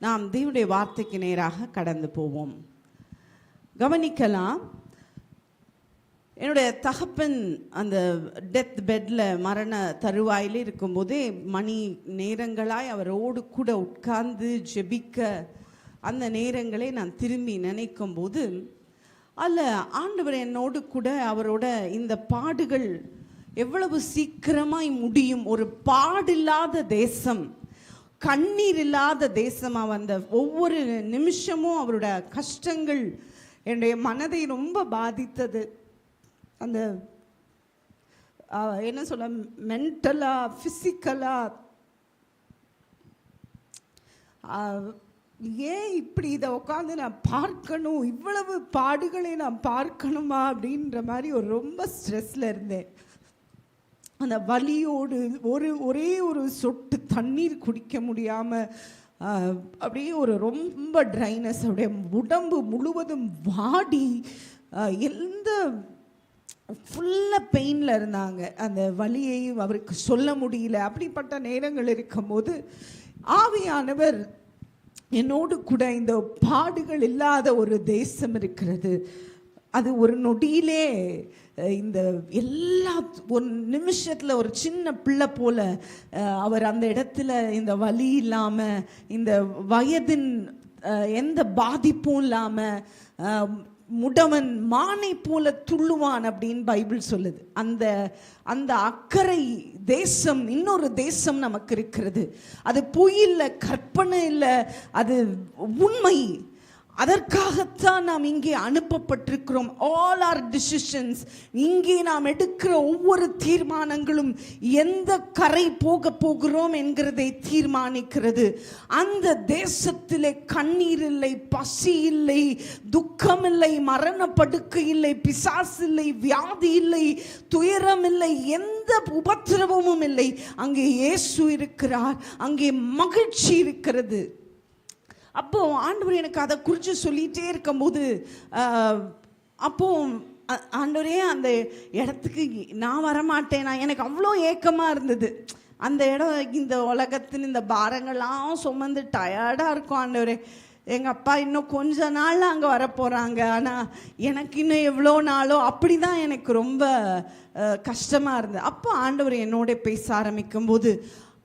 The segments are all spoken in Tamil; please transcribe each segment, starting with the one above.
நாம் தேவனுடைய வார்த்தைக்கு நேராக கடந்து போவோம். கவனிக்கலாம், என்னுடைய தகப்பன் அந்த டெத் பெட்டில் மரண தருவாயில் இருக்கும்போதே மணி நேரங்களாய் அவரோடு கூட உட்கார்ந்து ஜெபிக்க அந்த நேரங்களை நான் திரும்பி நினைக்கும் போது ஆண்டவர் என்னோடு கூட அவரோட இந்த பாடுகள் எவ்வளவு சீக்கிரமாய் முடியும், ஒரு பாடில்லாத தேசம், கண்ணீர் இல்லாத தேசமாக வந்த ஒவ்வொரு நிமிஷமும் அவரோட கஷ்டங்கள் என்னுடைய மனதை ரொம்ப பாதித்தது. அந்த என்ன சொல்ல, மென்டலா ஃபிசிக்கலா ஏன் இப்படி இதை உட்காந்து நான் பார்க்கணும், இவ்வளவு பாடுகளை நான் பார்க்கணுமா அப்படின்ற மாதிரி ஒரு ரொம்ப ஸ்ட்ரெஸ்ல இருந்தேன். அந்த வலியோடு ஒரே ஒரு சொட்டு தண்ணீர் குடிக்க முடியாமல் அப்படியே ஒரு ரொம்ப ட்ரைனஸ், அப்படியே உடம்பு முழுவதும் வாடி எந்த ஃபுல்லாக பெயினில் இருந்தாங்க. அந்த வலியை அவருக்கு சொல்ல முடியல. அப்படிப்பட்ட நேரங்கள் இருக்கும்போது ஆவியானவர் என்னோடு கூட இந்த பாடுகள் இல்லாத ஒரு தேசம் இருக்கிறது, அது ஒரு நொடியிலே இந்த எல்லா ஒரு நிமிஷத்தில் ஒரு சின்ன பிள்ளை போல அவர் அந்த இடத்துல இந்த வலி இல்லாமல், இந்த வயதின் எந்த பாதிப்பும் இல்லாமல் முடவன் மானை போல துள்ளுவான் அப்படின்னு பைபிள் சொல்லுது. அந்த அந்த அக்கறை தேசம், இன்னொரு தேசம் நமக்கு இருக்கிறது. அது பொய் இல்லை, கற்பனை இல்லை, அது உண்மை. அதற்காகத்தான் நாம் இங்கே அனுப்பப்பட்டிருக்கிறோம். ஆல் ஆர் டிசிஷன்ஸ், இங்கே நாம் எடுக்கிற ஒவ்வொரு தீர்மானங்களும் எந்த கரை போக போகிறோம் என்கிறதை தீர்மானிக்கிறது. அந்த தேசத்திலே கண்ணீர் இல்லை, பசி இல்லை, துக்கம் இல்லை, மரண படுக்கை இல்லை, பிசாசு இல்லை, வியாதி இல்லை, துயரம் இல்லை, எந்த உபத்திரவமும் இல்லை. அங்கே இயேசு இருக்கிறார், அங்கே மகிழ்ச்சி இருக்கிறது. அப்போ ஆண்டவர் எனக்கு அதை குறித்து சொல்லிகிட்டே இருக்கும்போது அப்போ ஆண்டவரே அந்த இடத்துக்கு நான் வரமாட்டேனா, எனக்கு அவ்வளோ ஏக்கமாக இருந்தது. அந்த இடம் இந்த உலகத்தின் இந்த பாரங்கள்லாம் சுமந்து டயர்டாக இருக்கும். ஆண்டவரே, எங்கள் அப்பா இன்னும் கொஞ்ச நாள் அங்கே வரப்போகிறாங்க, ஆனால் எனக்கு இன்னும் எவ்வளோ நாளோ, அப்படி தான் எனக்கு ரொம்ப கஷ்டமாக இருந்தது. அப்போ ஆண்டவர் என்னோட பேச ஆரம்பிக்கும் போது,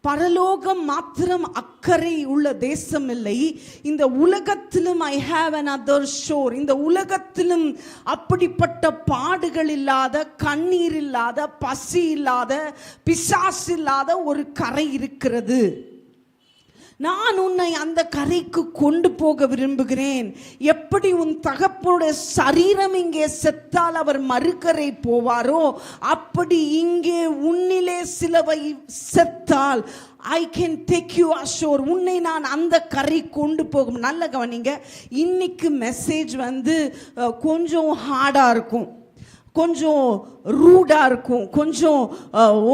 பரலோகம் மாத்திரம் அக்கறை உள்ள தேசம் இல்லை, இந்த உலகத்திலும் ஐ ஹாவ் another shore. இந்த உலகத்திலும் அப்படிப்பட்ட பாடுகள் இல்லாத, கண்ணீர் இல்லாத, பசி இல்லாத, பிசாசு இல்லாத ஒரு கரை இருக்கிறது. நான் உன்னை அந்த கரைக்கு கொண்டு போக விரும்புகிறேன். எப்படி உன் தகப்பனுடைய சரீரம் இங்கே செத்தால் அவர் மறுக்கரை போவாரோ, அப்படி இங்கே உன்னிலே சிலவை செத்தால் I can take you ashore. உன்னை நான் அந்த கரை கொண்டு போகும். நல்ல கவனிங்க, இன்னைக்கு மெசேஜ் கொஞ்சம் ஹார்டாக இருக்கும், கொஞ்சம் ரூடாக இருக்கும், கொஞ்சம்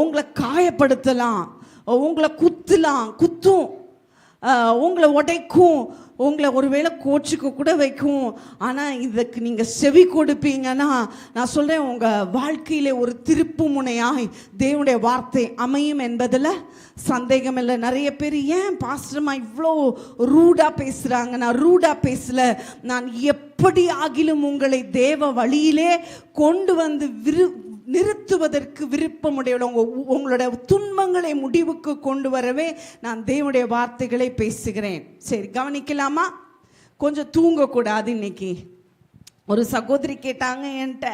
உங்களை காயப்படுத்தலாம், உங்களை குத்தும், உங்களை உடைக்கும், உங்களை ஒருவேளை கோச்சுக்கு கூட வைக்கும். ஆனால் இதுக்கு நீங்கள் செவி கொடுப்பீங்கன்னா நான் சொல்கிறேன், உங்கள் வாழ்க்கையிலே ஒரு திருப்பு முனையாய் தேவனுடைய வார்த்தை அமையும் என்பதில் சந்தேகம் இல்லை. நிறைய பேர் ஏன் பாஸ்டர்மா இவ்வளோ ரூடாக பேசுகிறாங்க? நான் ரூடாக பேசலை. நான் எப்படி ஆகிலும் உங்களை தேவ வழியிலே கொண்டு வந்து நிறுத்துவதற்கு விருப்பமுடையவங்க, உங்களோட துன்பங்களை முடிவுக்கு கொண்டு வரவே நான் தேவனுடைய வார்த்தைகளை பேசுகிறேன். சரி, கவனிக்கலாமா? கொஞ்சம் தூங்கக்கூடாது. இன்னைக்கு ஒரு சகோதரி கேட்டாங்க என்கிட்ட,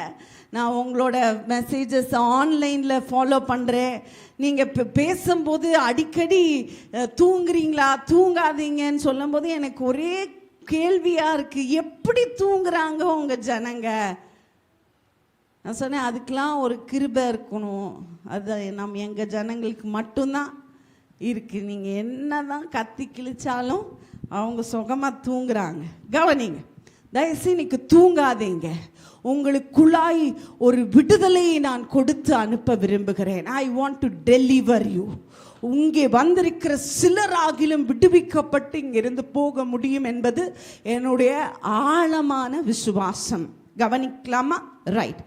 நான் உங்களோட மெசேஜஸ் ஆன்லைனில் ஃபாலோ பண்ணுறேன், நீங்கள் பேசும்போது அடிக்கடி தூங்குறீங்களா, தூங்காதீங்கன்னு சொல்லும்போது எனக்கு ஒரே கேள்வியாக இருக்குது, எப்படி தூங்குறாங்க உங்கள் ஜனங்க? நான் சொன்னேன், அதுக்கெலாம் ஒரு கிருபை இருக்கணும், அது எங்கள் ஜனங்களுக்கு மட்டும்தான் இருக்குது. நீங்கள் என்ன தான் கத்தி கிழிச்சாலும் அவங்க சுகமாக தூங்குறாங்க. கவனிங்க, தயவுசெய்து இன்னைக்கு தூங்காதீங்க. உங்களுக்குள்ளாய் ஒரு விடுதலையை நான் கொடுத்து அனுப்ப விரும்புகிறேன். I want to deliver you. இங்கே வந்திருக்கிற சிலராகிலும் விடுவிக்கப்பட்டு இங்கிருந்து போக முடியும் என்பது என்னுடைய ஆழமான விசுவாசம். கவனிக்கலாமா? ரைட்.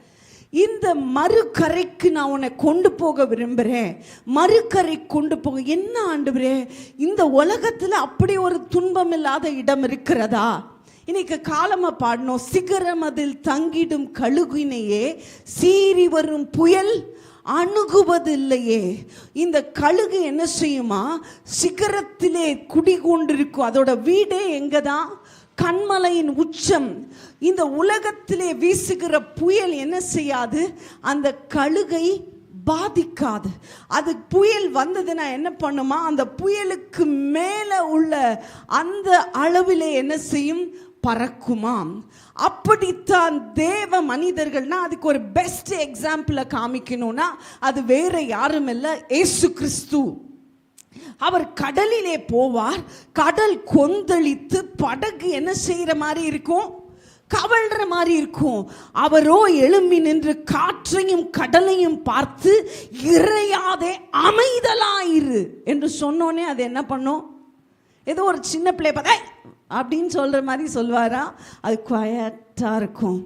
இந்த மறுகரைக்கு நான் உன்னை கொண்டு போக விரும்புகிறேன். மறுகரை கொண்டு போக. என்ன ஆண்டவரே, இந்த உலகத்தில் அப்படி ஒரு துன்பம் இல்லாத இடம் இருக்கிறதா? இன்னைக்கு காலமாக பாடணும். சிகரம் அதில் தங்கிடும் கழுகினையே சீறி வரும் புயல் அணுகுவதில்லையே. இந்த கழுகு என்ன செய்யுமா? சிகரத்திலே குடிகொண்டிருக்கும். அதோட வீடே எங்கதான்? கண்மலையின் உச்சம். இந்த உலகத்திலே வீசுகிற புயல் என்ன செய்யாது? அந்த கழுகை பாதிக்காது. அது புயல் வந்ததுன்னா என்ன பண்ணுமா? அந்த புயலுக்கு மேலே உள்ள அந்த அளவிலே என்ன செய்யும்? பறக்குமாம். அப்படித்தான் தேவ மனிதர்கள்னா, அதுக்கு ஒரு பெஸ்ட் எக்ஸாம்பிளை காமிக்கணும்னா அது வேற யாரும் இல்லை, இயேசு கிறிஸ்து. அவர் கடலிலே போவார். கடல் கொந்தளித்து படகு என்ன செய்யற மாதிரி இருக்கும்? கவழ்ற மாதிரி இருக்கும். அவரோ எழும்பி நின்று காற்றையும் கடலையும் பார்த்து இறையாதே அமைதலாயிரு என்று சொன்னோன்னே அது என்ன பண்ணும்? ஏதோ ஒரு சின்ன பிள்ளை பார்த்தா அப்படின்னு சொல்ற மாதிரி சொல்வாரா? அது குவைட்டா இருக்கும்.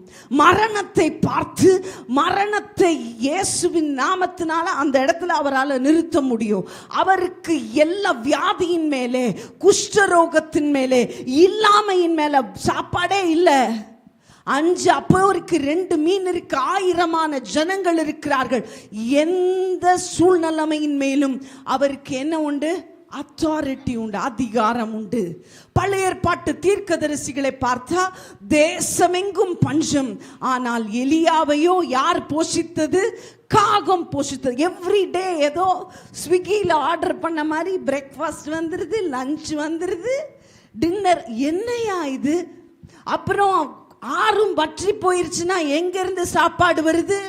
மரணத்தை பார்த்து, மரணத்தை இயேசுவின் நாமத்தினால அந்த இடத்துல அவரால் நிறுத்த முடியும். அவருக்கு எல்லா வியாதியின் மேலே, குஷ்டரோகத்தின் மேலே, இல்லாமையின் மேலே சாப்பாடே இல்லை. 5 அப்போருக்கு 2 மீன் இருக்கு. 1000 ஜனங்கள் இருக்கிறார்கள். எந்த சூழ்நிலைமையின் மேலும் அவருக்கு என்ன உண்டு? அத்தாரிட்டி உண்டு, அதிகாரம் உண்டு. பழைய ஏற்பாட்டு தீர்க்கதரிசிகளை பார்த்தா தேசமெங்கும் பஞ்சம். ஆனால் எலியாவையோ யார் போஷித்தது? காகம் போஷித்தது. எவ்ரி டே ஏதோ ஸ்விக்கியில் ஆர்டர் பண்ண மாதிரி பிரேக்ஃபாஸ்ட் வந்துடுது, லஞ்ச் வந்துடுது, டின்னர். என்னையா இது? அப்புறம் ஆறும் வற்றி போயிருச்சுன்னா எங்கிருந்து சாப்பாடு வருது?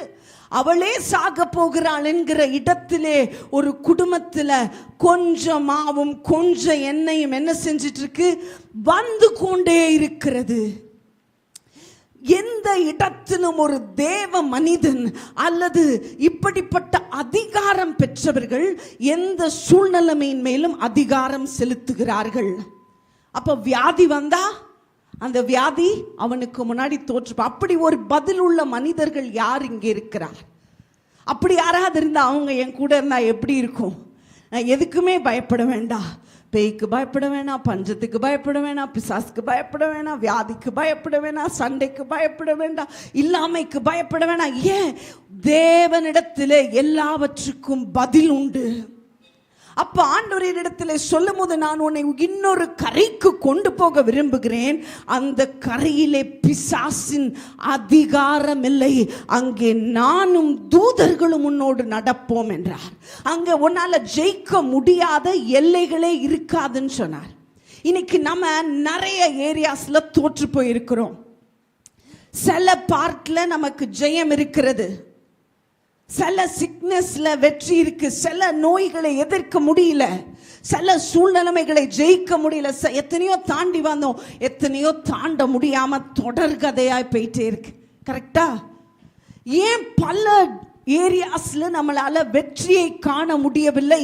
அவளே சாக போகிறாள் என்கிற இடத்திலே ஒரு குடும்பத்தில் கொஞ்சம் மாவும் கொஞ்சம் எண்ணெயும் என்ன செஞ்சிட்டு இருக்கு? வந்து கொண்டே இருக்கிறது. எந்த இடத்திலும் ஒரு தேவ மனிதன் அல்லது இப்படிப்பட்ட அதிகாரம் பெற்றவர்கள் எந்த சூழ்நிலைமையின் மேலும் அதிகாரம் செலுத்துகிறார்கள். அப்ப வியாதி வந்தா அந்த வியாதி அவனுக்கு முன்னாடி தோற்று. அப்படி ஒரு பதில் உள்ள மனிதர்கள் யார் இங்கே இருக்கிறார்? அப்படி யாராவது இருந்தா அவங்க என் கூட இருந்தா எப்படி இருக்கும்? நான் எதுக்குமே பயப்பட வேண்டாம். பேய்க்கு பயப்பட வேணாம், பஞ்சத்துக்கு பயப்பட வேணாம், பிசாசுக்கு பயப்பட வேணாம், வியாதிக்கு பயப்பட வேணாம், சண்டைக்கு பயப்பட வேண்டாம், இல்லாமைக்கு பயப்பட வேணாம். ஏன்? தேவனிடத்திலே எல்லாவற்றுக்கும் பதில் உண்டு. அப்ப ஆண்டவரிடத்தில் சொல்லும் போது, நான் உன்னை இன்னொரு கரைக்கு கொண்டு போக விரும்புகிறேன். அந்த கரையிலே பிசாசின் அதிகாரம் இல்லை. அங்கே நானும் தூதர்களும் உன்னோடு நடப்போம் என்றார். அங்கே உன்னால ஜெயிக்க முடியாத எல்லைகளே இருக்காதுன்னு சொன்னார். இன்னைக்கு நம்ம நிறைய ஏரியாஸ்ல தோற்று போயிருக்கிறோம். சில பார்ட்ல நமக்கு ஜெயம் இருக்கிறது, சில சிக்னஸ்ல வெற்றி இருக்கு, சில நோய்களை எதிர்க்க முடியல, சில சூழ்நிலைமைகளை ஜெயிக்க முடியல. எத்தனையோ தாண்டி வந்தோம், எத்தனையோ தாண்ட முடியாம தொடர்கதையாய் போயிட்டே இருக்கு. கரெக்டா? ஏன் பல ஏரியாஸ்ல நம்மளால வெற்றியை காண முடியவில்லை?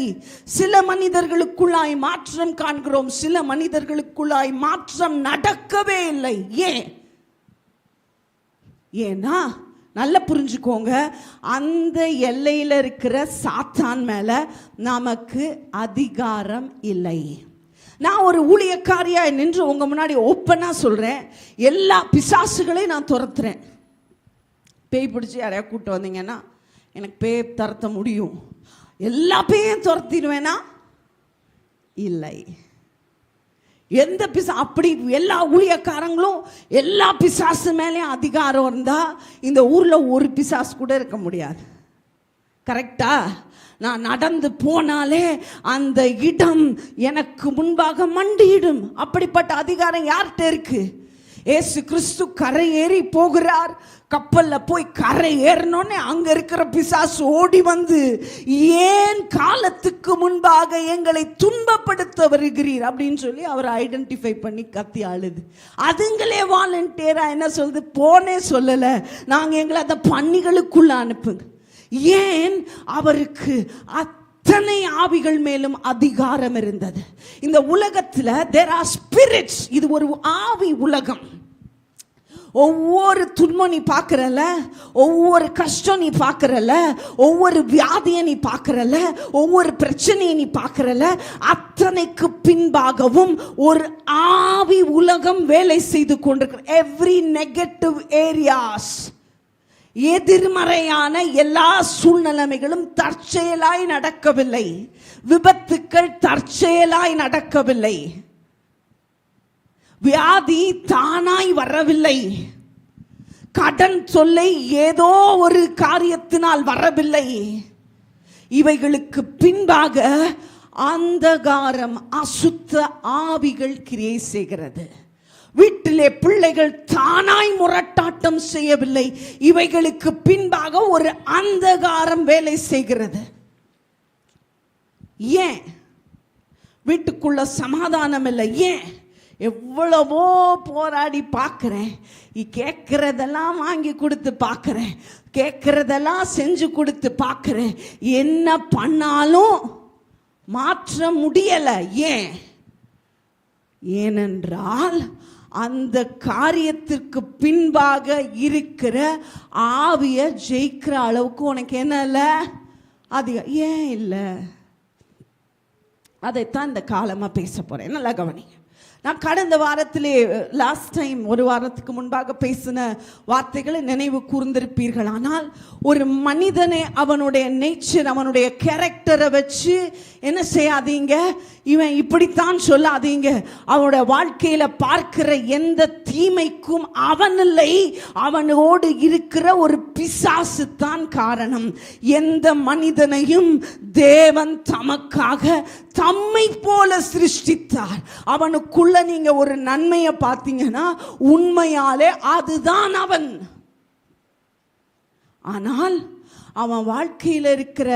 சில மனிதர்களுக்குள்ளாய் மாற்றம் காண்கிறோம், சில மனிதர்களுக்குள்ளாய் மாற்றம் நடக்கவே இல்லை. ஏன்னா நல்லா புரிஞ்சுக்கோங்க, அந்த எல்லையில் இருக்கிற சாத்தான் மேல நமக்கு அதிகாரம் இல்லை. நான் ஒரு ஊழியக்காரியா நின்று உங்க முன்னாடி ஓப்பனா சொல்றேன், எல்லா பிசாசுகளையும் நான் துரத்துறேன். பேய் பிடிச்சி யாரையா கூப்பிட்டு வந்தீங்கன்னா எனக்கு பேய் துரத்த முடியும். எல்லா பேயும் துரத்திடுவேனா? இல்லை. எந்த பிசா அப்படி எல்லா ஊழியக்காரங்களும் எல்லா பிசாசு மேலேயும் அதிகாரம் இருந்தா இந்த ஊர்ல ஒரு பிசாசு கூட இருக்க முடியாது. கரெக்டா? நான் நடந்து போனாலே அந்த இடம் எனக்கு முன்பாக மண்டியிடும். அப்படிப்பட்ட அதிகாரம் யார்கிட்ட இருக்கு? ஏசு கிறிஸ்து கரை ஏறி போகிறார். கப்பல்ல போய் கரை ஏறினோன்னே அங்க இருக்கிற பிசாசு ஓடி வந்து, ஏன் காலத்துக்கு முன்பாக எங்களை துன்பப்படுத்த வருகிறீர் அப்படின்னு சொல்லி அவர் ஐடென்டிஃபை பண்ணி கத்தி ஆளுது. அதுங்களே வாலண்டியரா என்ன சொல்லுது? போனே சொல்லல, நாங்க எங்களை அந்த பன்னிகளுக்குள்ள அனுப்புங்க. ஏன்? அவருக்கு அத்தனை ஆவிகள் மேலும் அதிகாரம் இருந்தது. இந்த உலகத்துல there are spirits. இது ஒரு ஆவி உலகம். ஒவ்வொரு துன்பம் நீ பார்க்கறல, ஒவ்வொரு கஷ்டம் நீ பார்க்கறல, ஒவ்வொரு வியாதியை நீ பார்க்கறல, ஒவ்வொரு பிரச்சனையை நீ பார்க்கறல, அத்தனைக்கு பின்பாகவும் ஒரு ஆவி உலகம் வேலை செய்து கொண்டிருக்கிற எவ்ரி நெகட்டிவ் ஏரியாஸ், எதிர்மறையான எல்லா சூழ்நிலைகளும் தற்செயலாய் நடக்கவில்லை. விபத்துக்கள் தற்செயலாய் நடக்கவில்லை. வியாதி தானாய் வரவில்லை. கடன் தொல்லை ஏதோ ஒரு காரியத்தினால் வரவில்லை. இவைகளுக்கு பின்பாக அந்தகாரம், அசுத்த ஆவிகள் கிரியை செய்கிறது. வீட்டிலே பிள்ளைகள் தானாய் முரட்டாட்டம் செய்யவில்லை. இவைகளுக்கு பின்பாக ஒரு அந்தகாரம் வேலை செய்கிறது. ஏன் வீட்டுக்குள்ள சமாதானம் இல்லை? ஏன்? எவ்வளவோ போராடி பார்க்குறேன், கேட்குறதெல்லாம் வாங்கி கொடுத்து பார்க்குறேன், கேட்குறதெல்லாம் செஞ்சு கொடுத்து பார்க்குறேன், என்ன பண்ணாலும் மாற்ற முடியலை. ஏன்? ஏனென்றால் அந்த காரியத்திற்கு பின்பாக இருக்கிற ஆவியை ஜெயிக்கிற அளவுக்கு உனக்கு என்ன இல்லை? அது ஏன் இல்லை? அதைத்தான் இந்த காலமாக பேச போகிறேன். நல்லா கவனிங்க. நான் கடந்த வாரத்திலே லாஸ்ட் டைம் ஒரு வாரத்துக்கு முன்பாக பேசின வார்த்தைகளை நினைவு கூர்ந்திருப்பீர்கள். ஆனால் ஒரு மனிதனை அவனுடைய நேச்சர், அவனுடைய கேரக்டரை வச்சு என்ன செய்யாதீங்க, இவன் இப்படித்தான் சொல்லாதீங்க. அவனுடைய வாழ்க்கையில பார்க்கிற எந்த தீமைக்கும் அவன் இல்லை, அவனோடு இருக்கிற ஒரு பிசாசு தான் காரணம். எந்த மனிதனையும் தேவன் தமக்காக தம்மை போல சிருஷ்டித்தார். அவனுக்குள்ள நீங்க ஒரு நன்மையை பார்த்தீங்கன்னா உண்மையாலே அதுதான் அவன். ஆனால் அவன் வாழ்க்கையில் இருக்கிற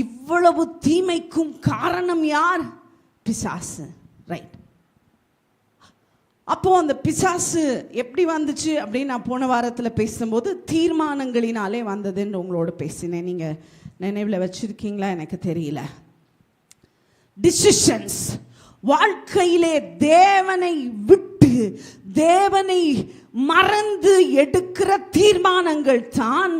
இவ்வளவு தீமைக்கும் காரணம் யார்? பிசாசு. ரைட். அப்போ அந்த பிசாசு எப்படி வந்துச்சு அப்படின்னு நான் போன வாரத்தில் பேசும்போது தீர்மானங்களினாலே வந்ததுன்னு உங்களோட பேசினேன். நீங்க நினைவில் வச்சிருக்கீங்களா எனக்கு தெரியல. டிசிஷன்ஸ், வாழ்க்கையிலே தேவனை விட்டு தேவனை மறந்து எடுக்கிற தீர்மானங்கள் தான்,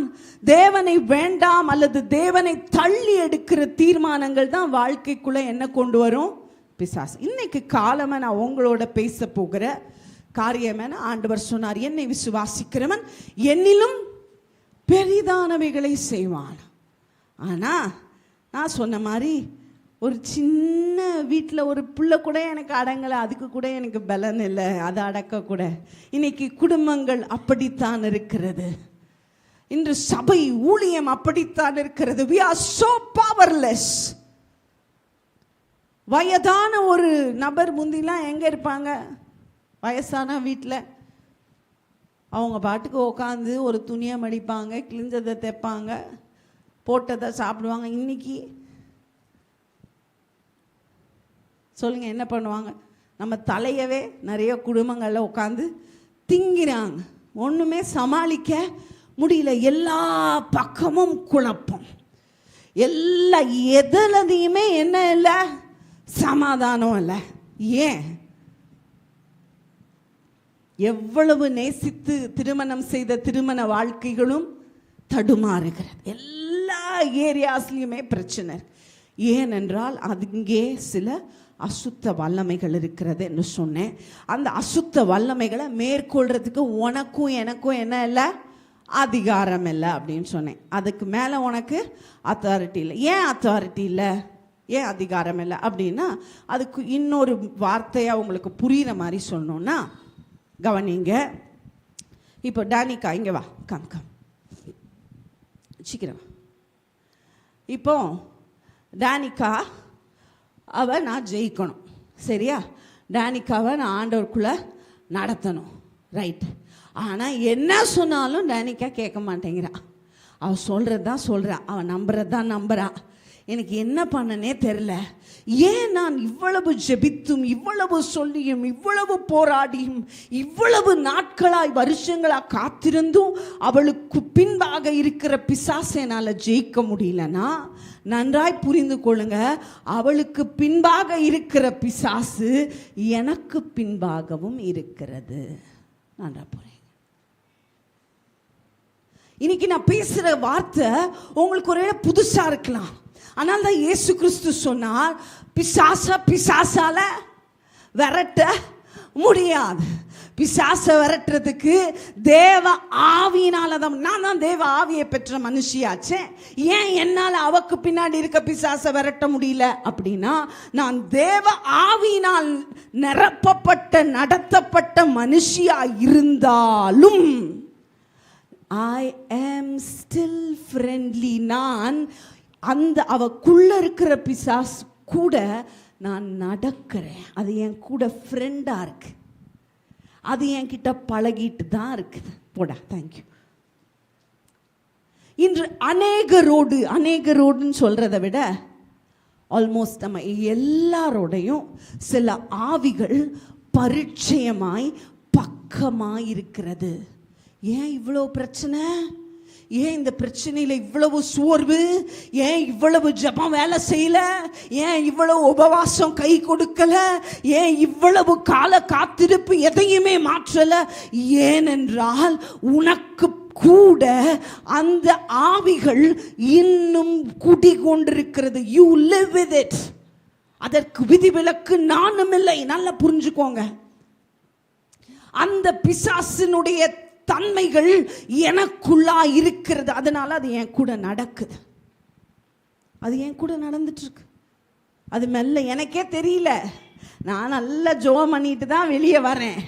தேவனை வேண்டாம் அல்லது தேவனை தள்ளி எடுக்கிற தீர்மானங்கள் தான் வாழ்க்கைக்குள்ள என்ன கொண்டு வரும்? பிசாசு. இன்னைக்கு காலமா நான் உங்களோட பேச போகிற காரியம் என்ன? ஆண்டவர் சொன்னார், என்னை விசுவாசிக்கிறவன் என்னிலும் பெரிதானவைகளை செய்வான். ஆனா நான் சொன்ன மாதிரி ஒரு சின்ன வீட்டில் ஒரு பிள்ளை கூட எனக்கு அடங்கலை, அதுக்கு கூட எனக்கு பலன் இல்லை, அதை அடக்க கூட. இன்னைக்கு குடும்பங்கள் அப்படித்தான் இருக்கிறது. இன்று சபை ஊழியம் அப்படித்தான் இருக்கிறது. we are so powerless. வயதான ஒரு நபர் முந்திலாம் எங்கே இருப்பாங்க? வயசான வீட்டில் அவங்க பாட்டுக்கு உட்காந்து ஒரு துணியை மடிப்பாங்க, கிழிஞ்சதை தைப்பாங்க, போட்டதை சாப்பிடுவாங்க. இன்னைக்கு சொல்லுங்க என்ன பண்ணுவாங்க? நம்ம தலையவே நிறைய குடும்பங்களில் உட்காந்து திங்கிறாங்க. ஒன்றுமே சமாளிக்க முடியல. எல்லா பக்கமும் குழப்பம். எல்லா எதுலையுமே என்ன இல்லை? சமாதானம் இல்லை. ஏன்? எவ்வளவு நேசித்து திருமணம் செய்த திருமண வாழ்க்கைகளும் தடுமாறுகிறது. எல்லா ஏரியாஸ்லையுமே பிரச்சனை. ஏனென்றால் அங்கே சில அசுத்த வல்லமைகள் இருக்கிறது என்று சொன்னேன். அந்த அசுத்த வல்லமைகளை மேற்கொள்றதுக்கு உனக்கும் எனக்கும் என்ன இல்லை? அதிகாரம் இல்லை அப்படின்னு சொன்னேன். அதுக்கு மேலே உனக்கு அத்தாரிட்டி இல்லை. ஏன் அத்தாரிட்டி இல்லை? ஏன் அதிகாரம் இல்லை அப்படின்னா அதுக்கு இன்னொரு வார்த்தையாக உங்களுக்கு புரிகிற மாதிரி சொல்லணும்னா கவனிங்க. இப்போ டானிகா இங்கே வா, கம் கம் சீக்கிரம். இப்போ டானிகா நான் ஜெயிக்கணும், சரியா? டானிகாவை நான் ஆண்டவருக்குள்ளே நடத்தணும், ரைட். ஆனால் என்ன சொன்னாலும் டானிகா கேட்க மாட்டேங்கிறா. அவள் சொல்கிறது தான் சொல்கிறா, அவள் நம்புறது தான் நம்புறா. எனக்கு என்ன பண்ணனே தெரில. ஏன் நான் இவ்வளவு ஜெபித்தும் இவ்வளவு சொல்லியும் இவ்வளவு போராடியும் இவ்வளவு நாட்களாய் வருஷங்களாக காத்திருந்தும் அவளுக்கு பின்பாக இருக்கிற பிசாசை என்னால் ஜெயிக்க முடியலன்னா நன்றாய் புரிந்து கொள்ளுங்க, அவளுக்கு பின்பாக இருக்கிற பிசாசு எனக்கு பின்பாகவும் இருக்கிறது. நன்றா போறேன். இன்னைக்கு நான் பேசுற வார்த்தை உங்களுக்கு ஒரே புதுசா இருக்கலாம். ஆனால் தான் இயேசு கிறிஸ்து சொன்னார், பிசாசால விரட்ட முடியாது. பிசாச விரட்டுறதுக்கு தேவ ஆவியினால தான். நான் தான் தேவ ஆவியை பெற்ற மனுஷியாச்சே, ஏன் என்னால் அவக்கு பின்னாடி இருக்க பிசாச விரட்ட முடியல அப்படின்னா, நான் தேவ ஆவியினால் நிரப்பப்பட்ட நடத்தப்பட்ட மனுஷியா இருந்தாலும் I am still friendly. நான் அந்த அவக்குள்ள இருக்கிற பிசாஸ் கூட நான் நடக்கிறேன். அது என் கூட ஃப்ரெண்டா இருக்கு, அது என்கிட்ட பழகிட்டு தான் இருக்குது. போடா, தேங்க்யூ. இன்று அநேகரோடுன்னு சொல்றதை விட ஆல்மோஸ்ட் நம்ம எல்லாரோடையும் சில ஆவிகள் பரிச்சயமாய் பக்கமாய் இருக்கிறது. ஏன் இவ்வளோ பிரச்சனை? ஏன் இந்த பிரச்சனையில் இவ்வளவு சோர்வு? ஏன் இவ்வளவு ஜபம் வேலை செய்யல? ஏன் இவ்வளவு உபவாசம் கை கொடுக்கல? ஏன் இவ்வளவு கால காத்திருப்பு எதையுமே மாற்றல? ஏனென்றால் உனக்கு கூட அந்த ஆவிகள் இன்னும் குடிகொண்டிருக்கிறது. You live with it. அதற்கு விதிவிலக்கு நானும் இல்லை. நல்லா புரிஞ்சுக்கோங்க. அந்த பிசாசினுடைய தன்மைகள் எனக்குள்ளா இருக்கிறது. அதனால அது என் கூட நடக்குது. அது என் கூட நடந்துட்டு இருக்கு. அது மெல்ல, எனக்கே தெரியல. நான் நல்லா ஜெபம் பண்ணிட்டு தான் வெளியே வரேன்.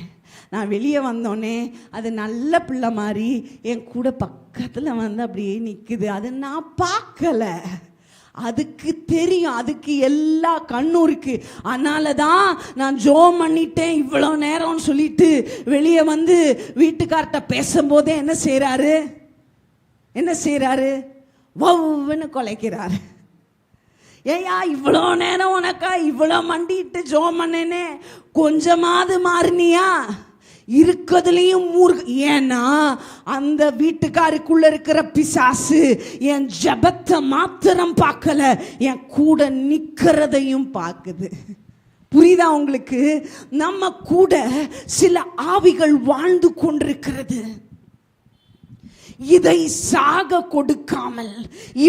நான் வெளியே வந்தோடனே அது நல்ல பிள்ளை மாதிரி என் கூட பக்கத்தில் வந்து அப்படியே நிற்குது. அது நான் பார்க்கல, அதுக்கு தெரியும், அதுக்கு எல்லா கண்ணும் இருக்கு. அதனால தான் நான் ஜெபம் பண்ணிட்டேன் இவ்வளோ நேரம்னு சொல்லிட்டு வெளியே வந்து வீட்டுக்கார்ட்ட பேசும்போதே என்ன செய்கிறாரு? வவ்வுன்னு கொலைக்கிறாரு. ஏயா இவ்வளோ நேரம் உனக்கா இவ்வளோ மண்டிட்டு ஜெபம் பண்ணேனே, கொஞ்சமாவது மாறினியா? இருக்கிறதுலையும் ஏன்னா அந்த வீட்டுக்காருக்குள்ள இருக்கிற பிசாசு என் ஜபத்தை மாத்திரம் பார்க்கல, என் கூட நிக்கிறதையும் பார்க்குது. புரியுதா உங்களுக்கு? நம்ம கூட சில ஆவிகள் வாழ்ந்து கொண்டிருக்கிறது. இதை சாக கொடுக்காமல்,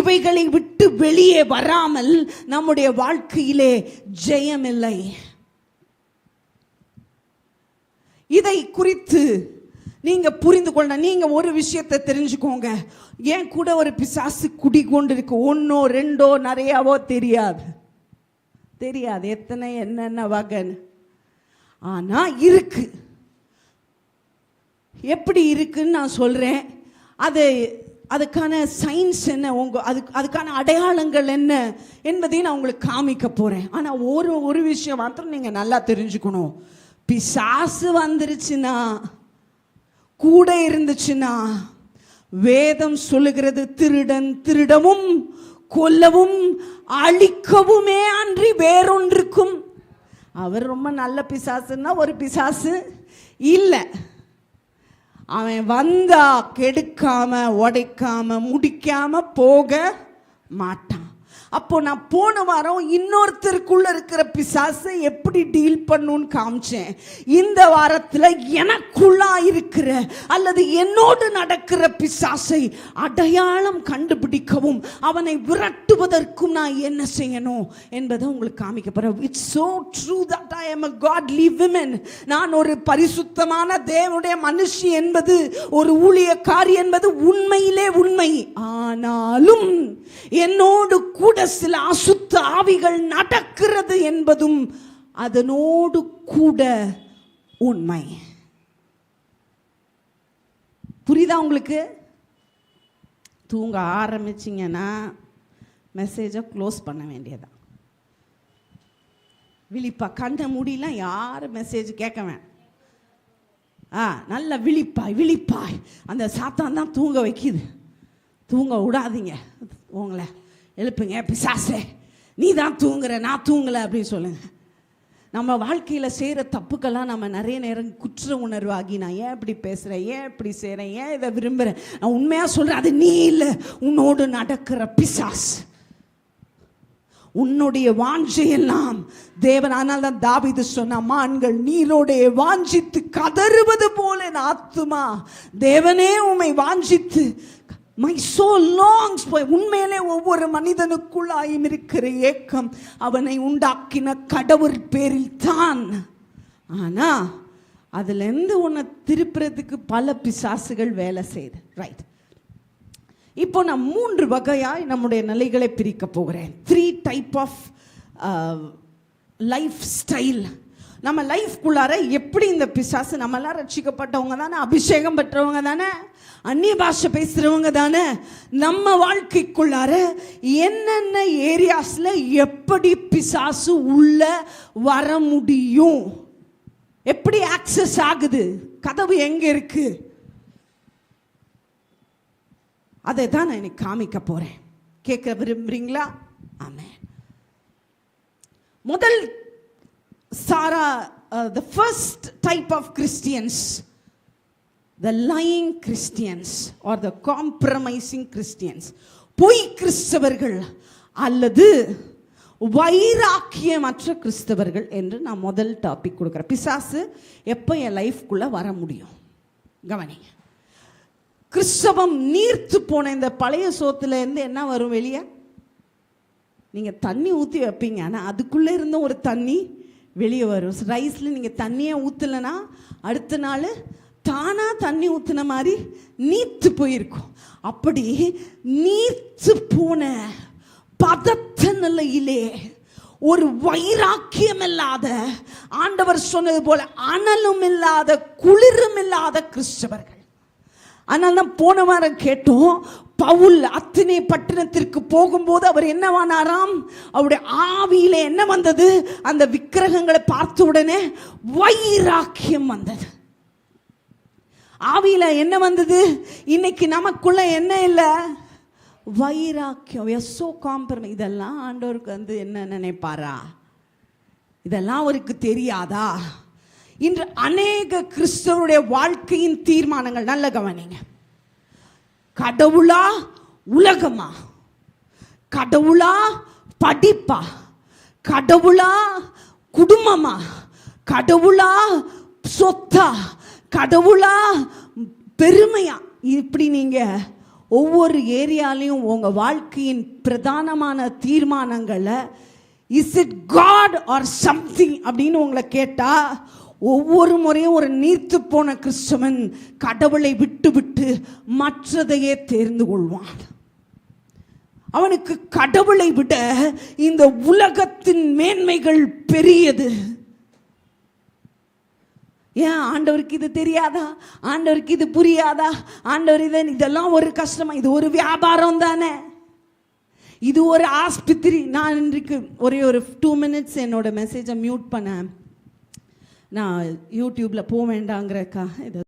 இவைகளை விட்டு வெளியே வராமல் நம்முடைய வாழ்க்கையிலே ஜெயமில்லை. இதை குறித்து நீங்க புரிந்து கொள்ள, நீங்க ஒரு விஷயத்தை தெரிஞ்சுக்கோங்க. ஏன் கூட ஒரு பிசாசு குடிகொண்டு இருக்கு. ஒன்னோ ரெண்டோ நிறையாவோ தெரியாது, எத்தனை என்னென்ன வகைன்னு. ஆனா இருக்கு. எப்படி இருக்குன்னு நான் சொல்றேன். அதுக்கான சயின்ஸ் என்ன, அதுக்கான அடையாளங்கள் என்ன என்பதையும் நான் உங்களுக்கு காமிக்க போறேன். ஆனா ஒரு விஷயம் மாத்திரம் நீங்க நல்லா தெரிஞ்சுக்கணும். பிசாசு வந்துருச்சுன்னா, கூட இருந்துச்சுன்னா, வேதம் சொல்லுகிறது திருடன் திருடவும் கொல்லவும் அழிக்கவுமே அன்றி வேறொன்றுக்கும். அவர் ரொம்ப நல்ல பிசாசுன்னா ஒரு பிசாசு இல்லை. அவன் வந்தா கெடுக்காம உடைக்காம முடிக்காம போக மாட்டான். அப்போ நான் போன வாரம் இன்னொருத்தருக்குள்ள இருக்கிற பிசாசை எப்படி டீல் பண்ணுன்னு காமிச்சேன். இந்த வாரத்தில் எனக்குள்ளா இருக்கிற அல்லது என்னோடு நடக்கிற பிசாசை அடையாளம் கண்டுபிடிக்கவும் அவனை விரட்டுவதற்கும் நான் என்ன செய்யணும் என்பதை உங்களுக்கு காமிக்க போறேன். It's so true that I am a godly woman. நான் ஒரு பரிசுத்தமான தேவனுடைய மனுஷி என்பது, ஒரு ஊழியக்காரி என்பது உண்மையிலே உண்மை. ஆனாலும் என்னோடு கூட சில அசுத்த ஆவிகள் நடக்கிறது என்பதும் அதனோடு கூட உண்மை. புரியுதா உங்களுக்கு? தூங்க ஆரம்பிச்சிங்கன்னா மெசேஜை க்ளோஸ் பண்ண வேண்டியதான். விழிப்பா, கண்ணை மூடிலாம் யாரும் மெசேஜ் கேட்க வேணாம். நல்ல விழிப்பாய் அந்த சாத்தான் தான் தூங்க வைக்குது. தூங்க விடாதீங்க. உங்களை எழுப்புங்க, பிசாசே நீ தான் தூங்குற, நான் தூங்கலை அப்படின்னு சொல்லுங்க. நம்ம வாழ்க்கையில் செய்கிற தப்புக்கெல்லாம் நம்ம நிறைய நேரம் குற்ற உணர்வாகி, நான் ஏன் இப்படி பேசுகிறேன், ஏன் இப்படி செய்கிறேன், ஏன் இதை விரும்புகிறேன். நான் உண்மையாக சொல்கிறேன், அது நீ இல்லை, உன்னோடு நடக்கிற பிசாஸ். உன்னுடைய வாஞ்சையெல்லாம் தேவன். ஆனால் தான் தாவீது சொன்ன, மான்கள் நீரோடைய வாஞ்சித்து கதறுவது போல என் ஆத்துமா தேவனே உம்மை வாஞ்சித்து மை சோல் லாங்ஸ் for. உண்மையிலே ஒவ்வொரு மனிதனுக்குள்ளாயும் இருக்கிற ஏக்கம் அவனை உண்டாக்கின கடவுள் பேரில் தான். ஆனா அதுலேருந்து உன்னை திருப்புறதுக்கு பல பிசாசுகள் வேலை செய்யுது. ரைட், இப்போ நான் 3 வகையாய் நம்முடைய நிலைகளை பிரிக்க போகிறேன். 3 டைப் ஆஃப் லைஃப் ஸ்டைல். நம்ம லைஃப்குள்ளார எப்படி இந்த பிசாசு, நம்மளாம் ரட்சிக்கப்பட்டவங்க தானே, அபிஷேகம் பெற்றவங்க தானே, அந்நிய பாஷை பேசுகிறவங்க தானே, நம்ம வாழ்க்கைக்குள்ளார என்னென்ன ஏரியாஸில் எப்படி பிசாசு உள்ள வர முடியும், எப்படி ஆக்சஸ் ஆகுது, கதவு எங்கே இருக்கு, அதை தான் நான் இன்னைக்கு காமிக்க போகிறேன். கேட்க விரும்புறீங்களா? ஆமென். முதல் சாரா, the first type of Christians, the lying Christians or the compromising Christians, பொய் கிறிஸ்தவர்கள் அல்லது வைராக்கியமற்ற கிறிஸ்தவர்கள் என்று நான் முதல் டாபிக் கொடுக்குறேன். பிசாசு எப்போ என் லைஃப்குள்ளே வர முடியும்? கவனிங்க. கிறிஸ்தவம் நீர்த்து போன இந்த பழைய சோத்துல இருந்து என்ன வரும் வெளியே? நீங்கள் தண்ணி ஊற்றி வைப்பீங்க, ஆனால் அதுக்குள்ளே இருந்த ஒரு தண்ணி வெளியே வரும். ரைஸில் நீங்கள் தண்ணியை ஊற்றலைன்னா அடுத்த நாள் தானாக தண்ணி ஊற்றின மாதிரி நீர்த்து போயிருக்கும். அப்படி நீர்த்து போன பதத்த நிலையிலே ஒரு வைராக்கியம் இல்லாத, ஆண்டவர் சொன்னது போல அனலும் இல்லாத குளிரும் இல்லாத கிறிஸ்தவர்கள். அதனால தான் போன வாரம் கேட்டோம், பவுல் அத்தனை பட்டணத்திற்கு போகும்போது அவர் என்னவானாராம்? அவருடைய ஆவியில என்ன வந்தது? அந்த விக்கிரகங்களை பார்த்த உடனே வைராக்கியம் வந்தது. ஆவியில என்ன வந்தது? இன்னைக்கு நமக்குள்ள என்ன இல்லை? வைராக்கியம். எஸ்ஸோ காம்பரமை. இதெல்லாம் ஆண்டவருக்கு என்ன நினைப்பாரா? இதெல்லாம் அவருக்கு தெரியாதா? இன்று அநேக கிறிஸ்தவருடைய வாழ்க்கையின் தீர்மானங்கள், நல்ல கவனிங்க, கடவுளா உலகமா, கடவுளா படிப்பா, கடவுளா குடும்பமா, கடவுளா சொத்தா, கடவுளா பெருமையா, இப்படி நீங்க ஒவ்வொரு ஏரியாலையும் உங்க வாழ்க்கையின் பிரதானமான தீர்மானங்களை is it God or something அப்படின்னு உங்களை கேட்டா, ஒவ்வொரு முறையும் ஒரு நீர்த்து போன கிறிஸ்தவன் கடவுளை விட்டு விட்டு மற்றதையே தேர்ந்து கொள்வான். அவனுக்கு கடவுளை விட இந்த உலகத்தின் மேன்மைகள் பெரியது. ஏன் ஆண்டவருக்கு இது தெரியாதா? ஆண்டவருக்கு இது புரியாதா? ஆண்டவர் இதெல்லாம் ஒரு கஷ்டமா? இது ஒரு வியாபாரம் தானே, இது ஒரு ஆஸ்பத்திரி. நான் இன்றைக்கு ஒரே ஒரு 2 minutes என்னோட மெசேஜை மியூட் பண்ணேன். நான் யூடியூப்பில் போக வேண்டாங்கிறக்கா இதை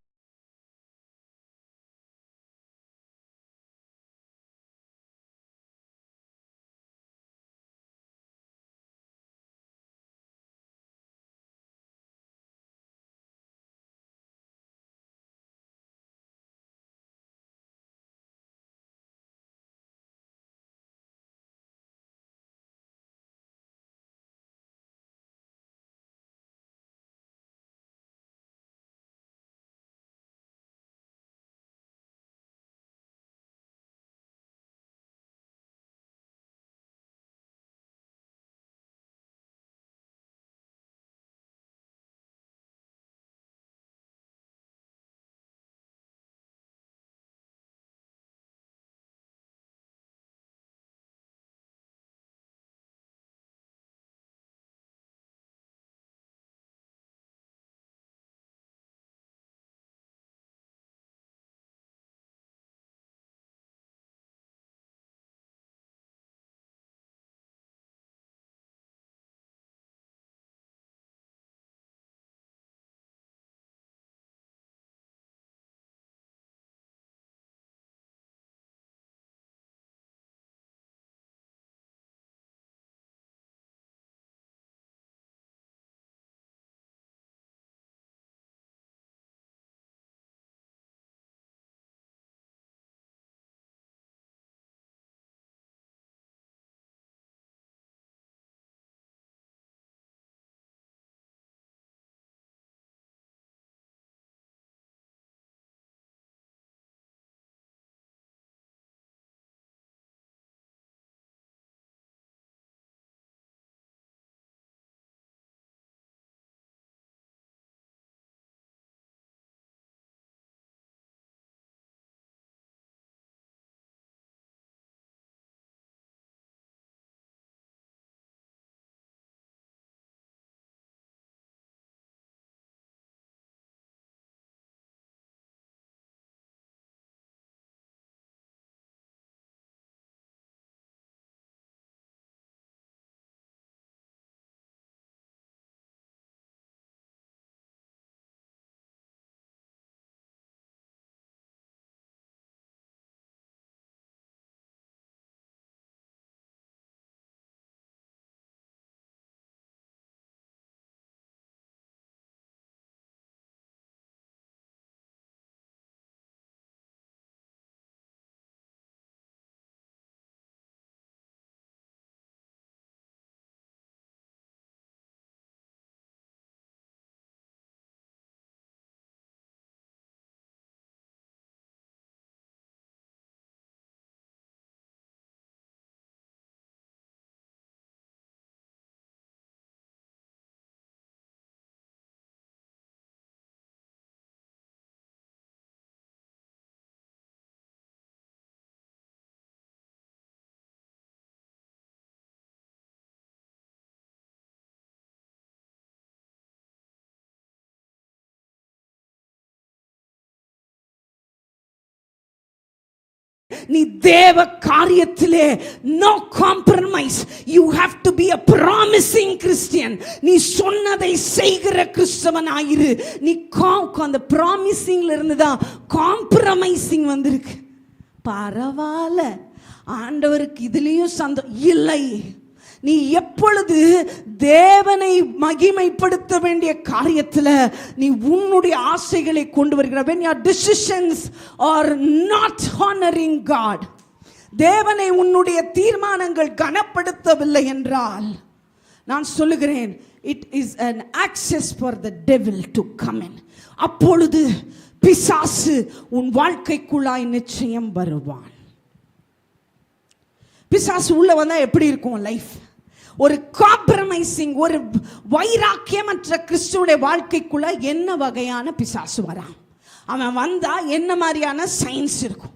நீ தேவ காரியத்திலே no compromise. You have to be a promising Christian. நீ சொன்னதை செய்கிற கிறிஸ்தவன் ஆயிரு. நீ அந்த ப்ராமிசிங்ல இருந்து தான் காம்ப்ரமைசிங் வந்திருக்கு. பரவாயில்ல, ஆண்டவருக்கு இதுலயும் இல்லை. நீ எப்பொழுது தேவனை மகிமைப்படுத்த வேண்டிய காரியத்தில் நீ உன்னுடைய ஆசைகளை கொண்டு வருகிற, when your decisions are not honoring God, தேவனை உன்னுடைய தீர்மானங்கள் கனப்படுத்தவில்லை என்றால் நான் சொல்லுகிறேன், it is an access for the devil to come in. அப்பொழுது பிசாசு உன் வாழ்க்கைக்குள்ளாய் நிச்சயம் வருவான். பிசாசு உள்ள வந்தா எப்படி இருக்கும் லைஃப்? ஒரு காம்ப்ரமைசிங், ஒரு வைராக்கியமற்ற கிறிஸ்துவுடைய வாழ்க்கைக்குள்ள என்ன வகையான பிசாசு வரான்? அவன் வந்தா என்ன மாதிரியான சயின்ஸ் இருக்கும்?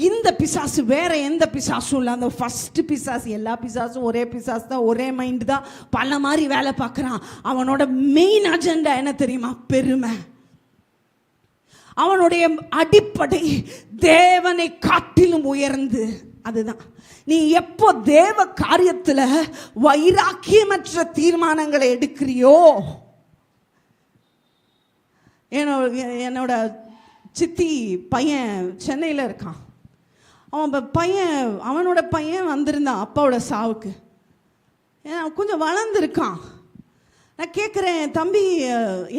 இந்த பிசாசு வேற எந்த பிசாசும் இல்லை. அந்த ஃபர்ஸ்ட் பிசாசு, எல்லா பிசாசும் ஒரே பிசாசு தான், ஒரே மைண்ட் தான், பல மாதிரி வேலை பார்க்குறான். அவனோட மெயின் அஜெண்டா என்ன தெரியுமா? பெருமை. அவனுடைய அடிப்படை தேவனை காட்டிலும் உயர்ந்து. அதுதான் நீ எப்போ தேவ காரியத்தில் வைராக்கியமற்ற தீர்மானங்களை எடுக்கிறியோ. என்னோட சித்தி பையன் சென்னையில் இருக்கான். அவனோட பையன் வந்திருந்தான் அப்பாவோட சாவுக்கு. கொஞ்சம் வளர்ந்துருக்கான். நான் கேட்குறேன், தம்பி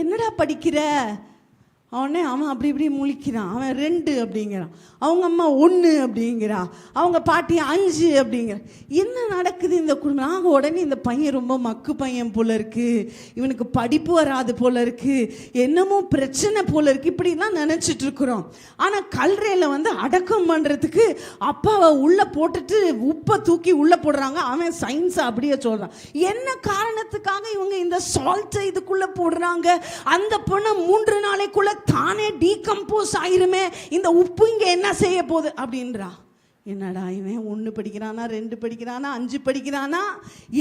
என்னடா படிக்கிற? அவன் அப்படி இப்படி முழிக்கிறான். அவன் 2 அப்படிங்கிறான், அவங்க அம்மா 1 அப்படிங்கிறா, அவங்க பாட்டி 5 அப்படிங்கிற. என்ன நடக்குது இந்த குடும்பம்? நாங்கள் உடனே இந்த பையன் ரொம்ப மக்கு பையன் போல இருக்கு, இவனுக்கு படிப்பு வராது போல இருக்கு, என்னமோ பிரச்சனை போல இருக்கு, இப்படிலாம் நினச்சிட்டு இருக்கிறோம். ஆனால் கல்றையில் அடக்கம் பண்ணுறதுக்கு அப்பாவை உள்ளே போட்டுட்டு உப்பை தூக்கி உள்ளே போடுறாங்க. அவன் சயின்ஸை அப்படியே சொல்கிறான். என்ன காரணத்துக்காக இவங்க இந்த சால்ட்டை இதுக்குள்ளே போடுறாங்க? அந்த பொண்ணை 3 நாளைக்குள்ள தானே டீகம்போஸ் ஆயிருமே, இந்த உப்பு இங்கே என்ன செய்ய போகுது அப்படின்றா. என்னடா இவன் 1 படிக்கிறானா, 2 படிக்கிறானா, 5 படிக்கிறானா,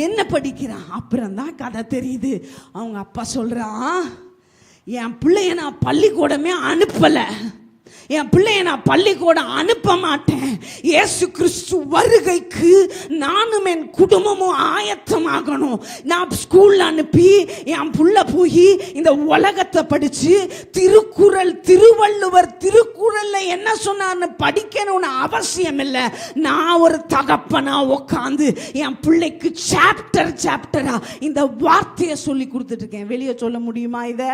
என்ன படிக்கிறான்? அப்புறம் தான் கதை தெரியுது. அவங்க அப்பா சொல்றான், என் பிள்ளைய நான் பள்ளிக்கூடமே அனுப்பலை, என் பிள்ளைய நான் பள்ளிக்கூடம் அனுப்ப மாட்டேன். இயேசு கிறிஸ்து வருகைக்கு நானும் என் குடும்பமும் ஆயத்தமாகணும். நான் ஸ்கூல்ல அனுப்பி என் புள்ள போய் இந்த உலகத்தை படிச்சு திருக்குறள், திருவள்ளுவர் திருக்குறள்ல என்ன சொன்னார்னு படிக்கணும்னு அவசியம் இல்லை. நான் ஒரு தகப்பனா உட்காந்து என் பிள்ளைக்கு சாப்டரா இந்த வார்த்தையை சொல்லி கொடுத்துட்டு இருக்கேன். வெளியே சொல்ல முடியுமா? இதை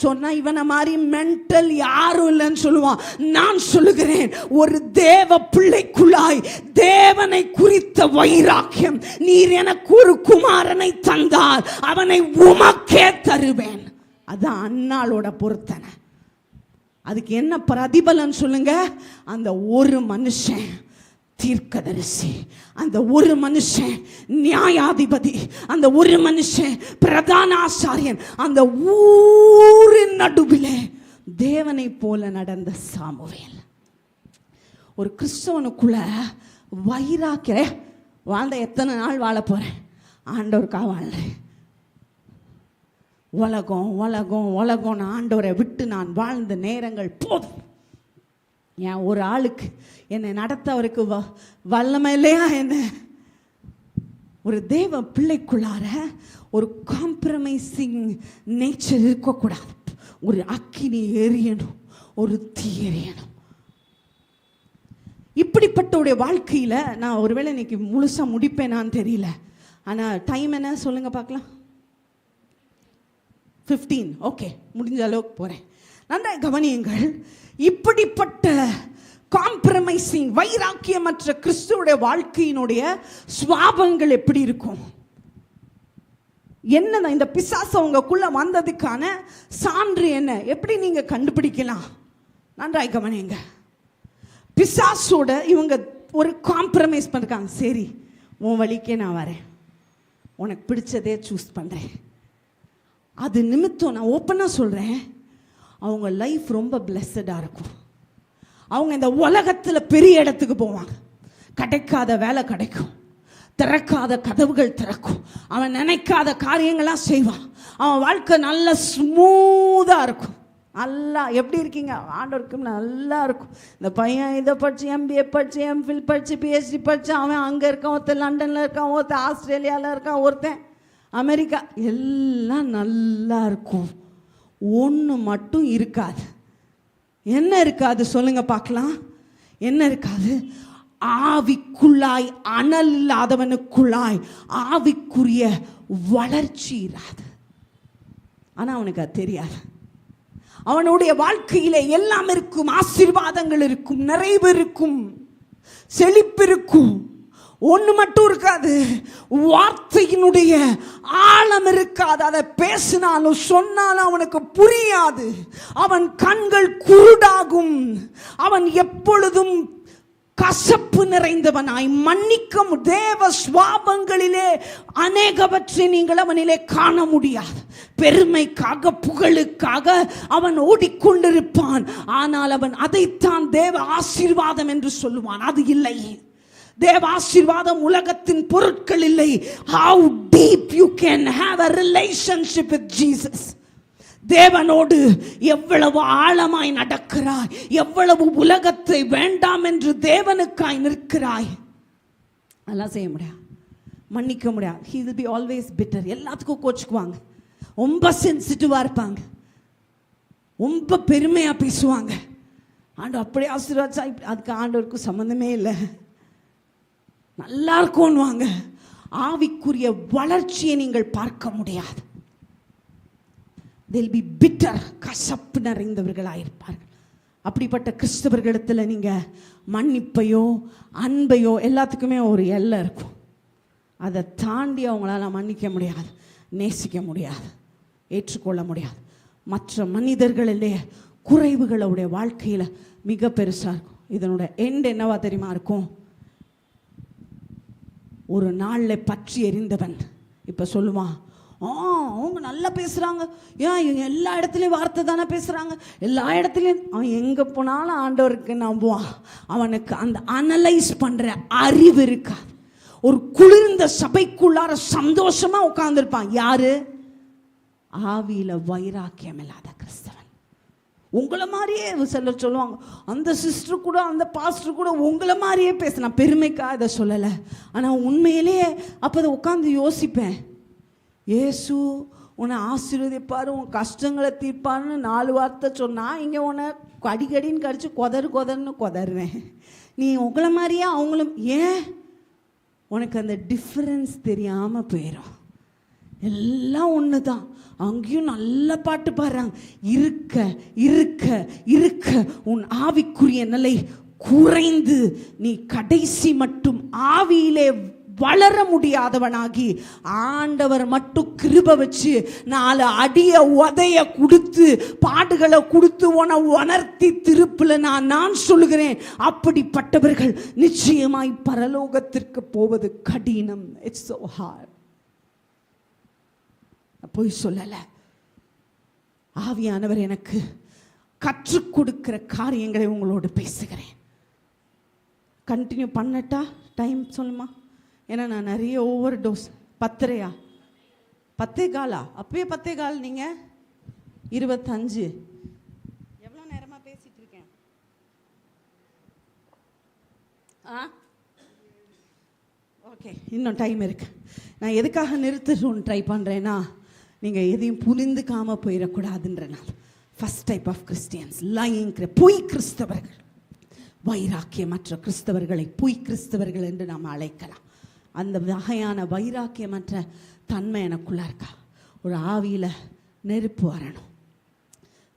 சொன்னா இவனை மாதிரி மென்டல் யாரும் இல்லைன்னு சொல்லுவான். நான் சொல்லுகிறேன், ஒரு தேவ பிள்ளைக்குள்ளாய் தேவனை குறித்த வைராக்கியம், நீர் எனக்கு ஒரு குமாரனை தந்தால் அவனை உமக்கே தருவேன். அதான் அன்னாளோட பொருத்தனை. அதுக்கு என்ன பிரதிபலன் சொல்லுங்க? அந்த ஒரு மனுஷன் தீர்க்கதரிசி, அந்த ஒரு மனுஷன் நியாயாதிபதி, அந்த ஒரு மனுஷன் பிரதான ஆசாரியன், அந்த ஊரின் நடுவிலே தேவனை போல நடந்த சாமுவேல். ஒரு கிறிஸ்தவனுக்குள்ள வைராக்கிய வாழ்ந்த எத்தனை நாள் வாழ போறேன்? ஆண்டவருக்காக வாழ்றேன். உலகம் உலகம் உலகம்னு ஆண்டவரை விட்டு நான் வாழ்ந்த நேரங்கள் போதும். ஏன் ஒரு ஆளுக்கு என்னை நடத்த அவருக்கு வல்லமை இல்லையா? என்ன ஒரு தேவ பிள்ளைக்குள்ளார ஒரு காம்ப்ரமைசிங் நேச்சர் இருக்கக்கூடாது. ஒரு அக்கினி எரியணும், ஒரு தீ எரியணும். இப்படிப்பட்ட வாழ்க்கையில் நான் ஒருவேளை இன்னைக்கு முழுசாக முடிப்பேனான்னு தெரியல. ஆனால் டைம் என்ன சொல்லுங்க பார்க்கலாம்? 15. ஓகே, முடிஞ்ச அளவுக்கு போகிறேன். நன்றாக கவனியுங்கள். இப்படிப்பட்ட காம்ப்ரமைசிங் வைராக்கியமற்ற கிறிஸ்துவோட வாழ்க்கையினுடைய சுவாபங்கள் எப்படி இருக்கும்? என்ன இந்த பிசாசு உங்களுக்குள்ள வந்ததுக்கான சான்று என்ன? எப்படி நீங்க கண்டுபிடிக்கலாம்? நன்றாய் கவனிங்க. பிசாசோட இவங்க ஒரு காம்ப்ரமைஸ் பண்ணிருக்காங்க. சரி, உன் வழிக்கே நான் வரேன், உனக்கு பிடிச்சதே சூஸ் பண்றேன். அது நிமித்தம் நான் ஓப்பனா சொல்றேன், அவங்க லைஃப் ரொம்ப பிளெஸடா இருக்கும். அவங்க இந்த உலகத்துல பெரிய இடத்துக்கு போவாங்க. கிடைக்காத வேலை கிடைக்கும், திறக்காத கதவுகள் திறக்கும், அவன் நினைக்காத காரியங்களாம் செய்வான், அவன் வாழ்க்கை நல்ல ஸ்மூதா இருக்கும். நல்லா எப்படி இருக்கீங்க? ஆண்டவருக்கு நல்லா இருக்கும். இந்த பையன் இதை படித்து MBA படித்து MPhil படித்து PhD படித்து அவன் அங்கே இருக்கான், ஒருத்தன் லண்டனில் இருக்கான், ஒருத்தன் ஆஸ்திரேலியாவில் இருக்கான், ஒருத்தன் அமெரிக்கா, எல்லாம் நல்லா இருக்கும். ஒன்று மட்டும் இருக்காது. என்ன இருக்காது சொல்லுங்க பார்க்கலாம்? என்ன இருக்காது? ஆவிக்குள்ளாய் அனல் இல்லாதவனுக்குள்ளாய் ஆவிக்குரிய வளர்ச்சி இராது. ஆனால் அவனுக்கு அது தெரியாது. அவனுடைய வாழ்க்கையிலே எல்லாம் இருக்கும். ஆசீர்வாதங்கள் இருக்கும், நிறைவு இருக்கும், செழிப்பு இருக்கும். ஒன்று மட்டும் இருக்காது, வார்த்தையினுடைய ஆழம் இருக்காது. அதை பேசினாலும் சொன்னாலும் அவனுக்கு புரியாது. அவன் கண்கள் குருடாகும். அவன் எப்பொழுதும் கசப்பு நிறைந்தவனாய் மன்னிக்கும் தேவ சுவாபங்களிலே அநேகவற்றை நீங்கள் அவனிலே காண முடியாது. பெருமைக்காக புகழுக்காக அவன் ஓடிக்கொண்டிருப்பான். ஆனால் அவன் அதைத்தான் தேவ ஆசீர்வாதம் என்று சொல்லுவான். அது இல்லை. தேவ ஆசீர்வாதம் உலகத்தின் பொருட்கள் இல்லை. How deep you can have a relationship with Jesus. தேவனோடு எவ்வளவு ஆழமாய் நடக்கிறாய், எவ்வளவு உலகத்தை வேண்டாம் என்று தேவனுக்காய் நிற்கிறாய். அதெல்லாம் செய்ய முடியாது, மன்னிக்க முடியாது. He will be always bitter. எல்லாத்துக்கும் கோச்சுக்குவாங்க, ரொம்ப சென்சிட்டிவாக இருப்பாங்க, ரொம்ப பெருமையாக பேசுவாங்க. ஆண்டு அப்படி ஆசீர்வாதா, அதுக்கு ஆண்டவருக்கு சம்மந்தமே இல்லை. நல்லா இருக்கும்னுவாங்க. ஆவிக்குரிய வளர்ச்சியை நீங்கள் பார்க்க முடியாது. they'll be bitter, கசப்பு நிறைந்தவர்களாயிருப்பார்கள். அப்படிப்பட்ட கிறிஸ்தவர்களிடத்தில் நீங்கள் மன்னிப்பையோ அன்பையோ எல்லாத்துக்குமே ஒரு எல்லை இருக்கும். அதை தாண்டி அவங்களால மன்னிக்க முடியாது, நேசிக்க முடியாது, ஏற்றுக்கொள்ள முடியாது. மற்ற மனிதர்களிலே குறைவுகளுடைய வாழ்க்கையில் மிக பெருசாக இருக்கும். இதனுடைய எண்ட் என்னவா தெரியுமா இருக்கும்? ஒரு நாளில் பற்றி எரிந்தவன் இப்போ சொல்லுவான், அவங்க நல்லா பேசுகிறாங்க, ஏன் எல்லா இடத்துலையும் வார்த்தை தானே பேசுகிறாங்க, எல்லா இடத்துலையும். அவன் எங்கே போனாலும் ஆண்டவருக்கு நம்புவான். அவனுக்கு அந்த அனலைஸ் பண்ணுற அறிவு இருக்காது. ஒரு குளிர்ந்த சபைக்குள்ளார சந்தோஷமாக உட்கார்ந்துருப்பான். யாரு? ஆவியில் வைராக்கியம் இல்லாத கிறிஸ்தவன். உங்களை மாதிரியே சிலர் சொல்லுவாங்க, அந்த சிஸ்டர் கூட அந்த பாஸ்டர் கூட உங்களை மாதிரியே பேசினா. பெருமைக்காக இதை சொல்லலை, ஆனால் உண்மையிலேயே அப்போ அதை உட்காந்து யோசிப்பேன். இயேசு உன்னை ஆசீர்வதிப்பார், உன் கஷ்டங்களை தீர்ப்பார்னு 4 வார்த்தை சொன்னால் இங்கே உன்னை அடிக்கடின்னு கடிச்சு கொதர்னு கொதறுவேன். நீ உங்களை மாதிரியே அவங்களும். ஏன்? உனக்கு அந்த டிஃப்ரென்ஸ் தெரியாமல் போயிடும். எல்லாம் ஒன்று தான். அங்கேயும் நல்ல பாட்டு பாடுறாங்க. இருக்க இருக்க இருக்க உன் ஆவிக்குரிய நிலை குறைந்து நீ கடைசி மட்டும் ஆவியிலே வளர முடியாதவனாகி ஆண்டவர் மட்டும் கிருபை வச்சு 4 அடிய உதைய கொடுத்து பாடுகளை கொடுத்து உன உணர்த்தி திருப்புல நான் சொல்லுகிறேன். அப்படிப்பட்டவர்கள் நிச்சயமாய் பரலோகத்திற்கு போவது கடினம். It's so hard. போய் சொல்லலை. ஆவியானவர் எனக்கு கற்றுக் கொடுக்கிற காரியங்களை உங்களோடு பேசுகிறேன். கண்டினியூ பண்ணட்டா? டைம் சொல்லுமா? ஏன்னா நான் நிறைய ஓவர் டோஸ். 10:30 10:15 அப்பவே 10:15. நீங்கள் 25. எவ்வளோ நேரமாக பேசிட்டு இருக்கேன்? ஓகே, இன்னும் டைம் இருக்கு. நான் எதுக்காக நிறுத்தணும்னு ட்ரை பண்ணுறேன்னா, நீங்கள் எதையும் புரிந்துக்காமல் போயிடக்கூடாதுன்றனால. First type of Christians lying, பொய் கிறிஸ்தவர்கள். வைராக்கியமற்ற கிறிஸ்தவர்களை பொய் கிறிஸ்தவர்கள் என்று நாம் அழைக்கலாம். அந்த வகையான வைராக்கியமற்ற தன்மை எனக்குள்ளே இருக்கா? ஒரு ஆவியில் நெருப்பு வரணும்,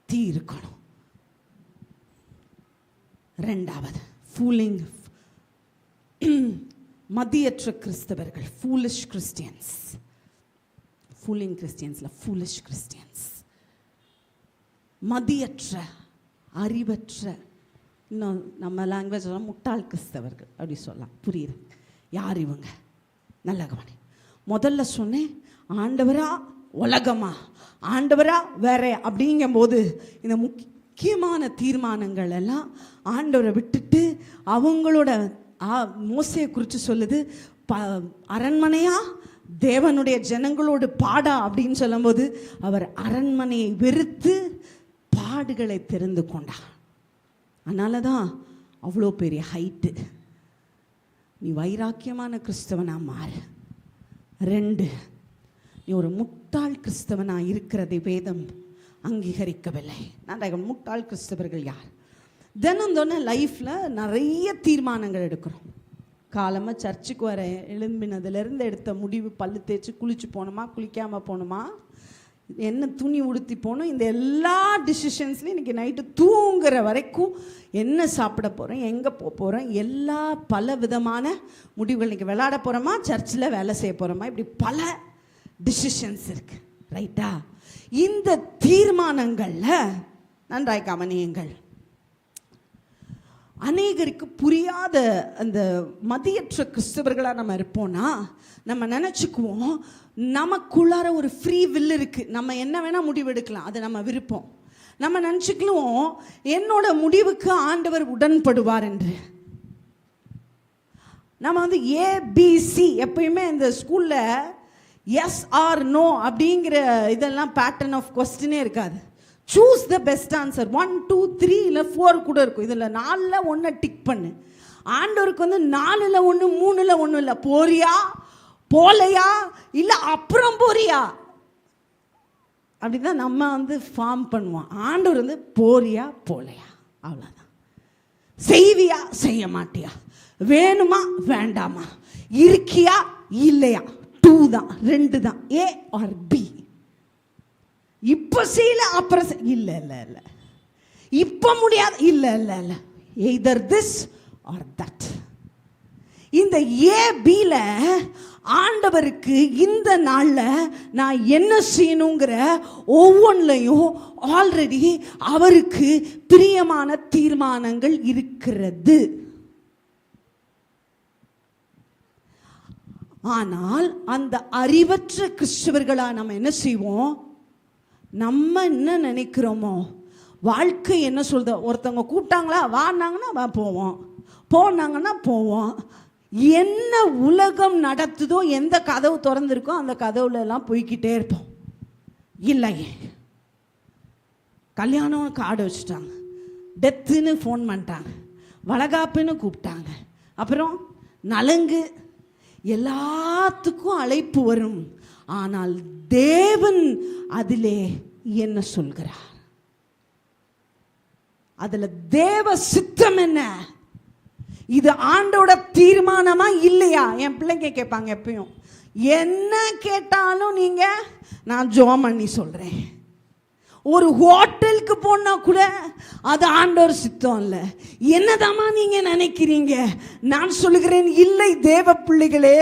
தீ இருக்கணும். 2வது ஃபூலிங், மதியற்ற கிறிஸ்தவர்கள், ஃபூலிஷ் கிறிஸ்டியன்ஸ். ஃபூலிங் கிறிஸ்டியன்ஸில் ஃபூலிஷ் கிறிஸ்டியன்ஸ், மதியற்ற அறிவற்ற, இன்னும் நம்ம லாங்குவேஜ் முட்டாள் கிறிஸ்தவர்கள் அப்படி சொல்லலாம். புரியுது? யார் இவங்க? நல்ல கவனி. முதல்ல சொன்னேன், ஆண்டவரா உலகமா, ஆண்டவரா வேற அப்படிங்கும்போது இந்த முக்கியமான தீர்மானங்கள் எல்லாம் ஆண்டவரை விட்டுட்டு அவங்களோட மோசையை குறித்து சொல்லுது. அரண்மனையா தேவனுடைய ஜனங்களோடு பாடா அப்படின்னு சொல்லும்போது அவர் அரண்மனையை வெறுத்து பாடுகளை தெரிந்து கொண்டான். அதனால தான் அவ்வளோ பெரிய ஹைட்டு. நீ வைராக்கியமான கிறிஸ்தவனா மாறு. 2, நீ ஒரு முட்டாள் கிறிஸ்தவனா இருக்கிறதை வேதம் அங்கீகரிக்கவில்லை. நான் முட்டாள் கிறிஸ்தவர்கள் யார்? தினம் லைஃப்பில் நிறைய தீர்மானங்கள் எடுக்கிறோம். காலமாக சர்ச்சுக்கு வர எழும்பினதுலேருந்து எடுத்த முடிவு, பல்லு தேய்ச்சி குளிச்சு போகணுமா, குளிக்காமல் போகணுமா, என்ன துணி உடுத்தி போகணும், இந்த எல்லா டிசிஷன்ஸ்லையும் இன்றைக்கி நைட்டு தூங்குற வரைக்கும் என்ன சாப்பிட போகிறோம், எங்கே போக போகிறோம், எல்லா பல விதமான முடிவுகள். இன்றைக்கி விளையாட போகிறோமா, சர்ச்சில் வேலை செய்ய போகிறோமா, இப்படி பல டிசிஷன்ஸ் இருக்குது. ரைட்டா? இந்த தீர்மானங்களில் நன்றாய் கவனியுங்கள். அநேகருக்கு புரியாத அந்த மதியற்ற கிறிஸ்தவர்களாக நம்ம இருப்போம்னா நம்ம நினச்சிக்குவோம் நமக்குள்ளார ஒரு ஃப்ரீ வில் இருக்குது, நம்ம என்ன வேணால் முடிவெடுக்கலாம், அது நம்ம விருப்பம். நம்ம நினச்சிக்குவோம் என்னோட முடிவுக்கு ஆண்டவர் உடன்படுவார் என்று. நம்ம ஏபிசி எப்பயுமே இந்த ஸ்கூலில் எஸ் ஆர் நோ அப்படிங்கிற இதெல்லாம் பேட்டர்ன் ஆஃப் கொஸ்டினே இருக்காது. Choose the best answer. 1 2 3 இல்லை 4 கூட இருக்கும். இதில் 4ல் 1 டிக் பண்ணு. ஆண்டவருக்கு 4ல் 1 3ல் 1 இல்லை. போறியா போலையா இல்லை அப்புறம் போறியா அப்படிதான் நம்ம ஃபார்ம் பண்ணுவோம். ஆண்டவர் போறியா போலையா அவ்வளோதான். செய்வியா செய்ய மாட்டியா, வேணுமா வேண்டாமா, இருக்கியா இல்லையா, 2 தான், 2 தான், ஏ ஆர் பி. இப்போ செய்யல அப்புறம் இல்லை இல்லை இல்லை, இப்போ முடியாது இல்லை இல்லை இல்லை, எய்தர் திஸ் ஆர் தட். இந்த ஏபியில் ஆண்டவருக்கு இந்த நாளில் நான் என்ன செய்யணுங்கிற ஒவ்வொன்றையும் ஆல்ரெடி அவருக்கு பிரியமான தீர்மானங்கள் இருக்கிறது. ஆனால் அந்த அறிவற்ற கிறிஸ்தவர்களாக நம்ம என்ன செய்வோம், நம்ம என்ன நினைக்கிறோமோ, வாழ்க்கை என்ன சொல்லுது, ஒருத்தவங்க கூப்பிட்டாங்களா வானாங்கன்னா வா போவோம், போனாங்கன்னா போவோம், என்ன உலகம் நடத்துதோ, எந்த கதவு திறந்துருக்கோ அந்த கதவுல எல்லாம் போய்கிட்டே இருப்போம். இல்லையே, கல்யாணம் கார்டு வச்சுட்டாங்க, டெத்துன்னு ஃபோன் பண்ணிட்டாங்க, வளகாப்புன்னு கூப்பிட்டாங்க, அப்புறம் நலங்கு, எல்லாத்துக்கும் அழைப்பு வரும். ஆனால் தேவன் அதிலே என்ன சொல்கிறார், அதுல தேவ சித்தம் என்ன, இது ஆண்டோட தீர்மானமா இல்லையா? என் பிள்ளைங்க கேட்பாங்க எப்பயும், என்ன கேட்டாலும் நீங்க நான் ஜெபம் பண்ணி சொல்றேன். ஒரு ஹோட்டலுக்கு போனா கூட அது ஆண்டவர் சித்தம் இல்லை. என்னதாமா நீங்க நினைக்கிறீங்க? நான் சொல்லுகிறேன், இல்லை தேவ பிள்ளைகளே,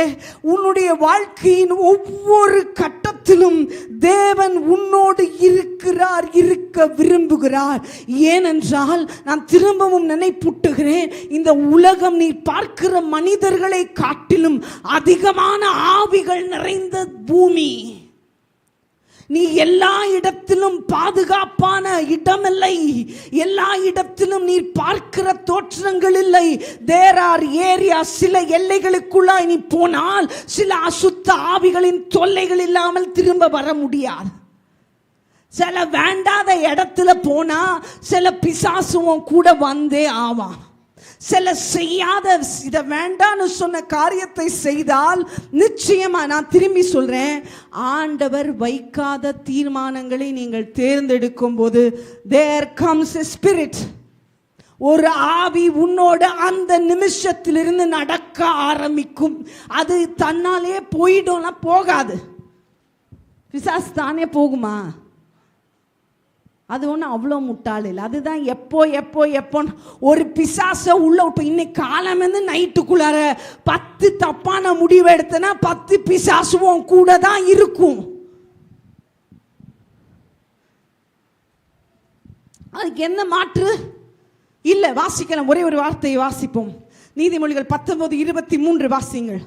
உன்னுடைய வாழ்க்கையின் ஒவ்வொரு கட்டத்திலும் தேவன் உன்னோடு இருக்கிறார், இருக்க விரும்புகிறார். ஏனென்றால் நான் திரும்பவும் நினைப்பூட்டுகிறேன், இந்த உலகம் நீ பார்க்கிற மனிதர்களை காட்டிலும் அதிகமான ஆவிகள் நிறைந்த பூமி. நீ எல்லா இடத்திலும் பாதுகாப்பான இடமில்லை, எல்லா இடத்திலும் நீ பார்க்கிற தோற்றங்கள் இல்லை. தேர் ஆர் ஏரியா, சில எல்லைகளுக்குள்ளாய் நீ போனால் சில அசுத்த ஆவிகளின் தொல்லைகள் இல்லாமல் திரும்ப வர முடியாது. சில வேண்டாத இடத்துல போனா சில பிசாசுவும் கூட வந்தே ஆவான். சில செய்யாத, இதை வேண்டான்னு சொன்ன காரியத்தை செய்தால் நிச்சயமா, நான் திரும்பி சொல்றேன், ஆண்டவர் வைக்காத தீர்மானங்களை நீங்கள் தேர்ந்தெடுக்கும் போது there comes a spirit, ஒரு ஆவி உன்னோட அந்த நிமிஷத்திலிருந்து நடக்க ஆரம்பிக்கும். அது தன்னாலே போயிடும்னா போகாது. பிசாசு தானே போகுமா? அது ஒன்றும் அவ்வளோ முட்டாள் இல்லை. அதுதான் எப்போ எப்போ எப்போன்னு ஒரு பிசாசை உள்ள விட்டு, இன்னைக்கு காலமேந்து நைட்டுக்குள்ளார 10 தப்பான முடிவு எடுத்தனா 10 பிசாசுவும் கூட தான் இருக்கும். அதுக்கு என்ன மாற்று இல்லை? வாசிக்கலாம், ஒரே ஒரு வார்த்தையை வாசிப்போம். நீதிமொழிகள் 19:23 வாசிங்கள்.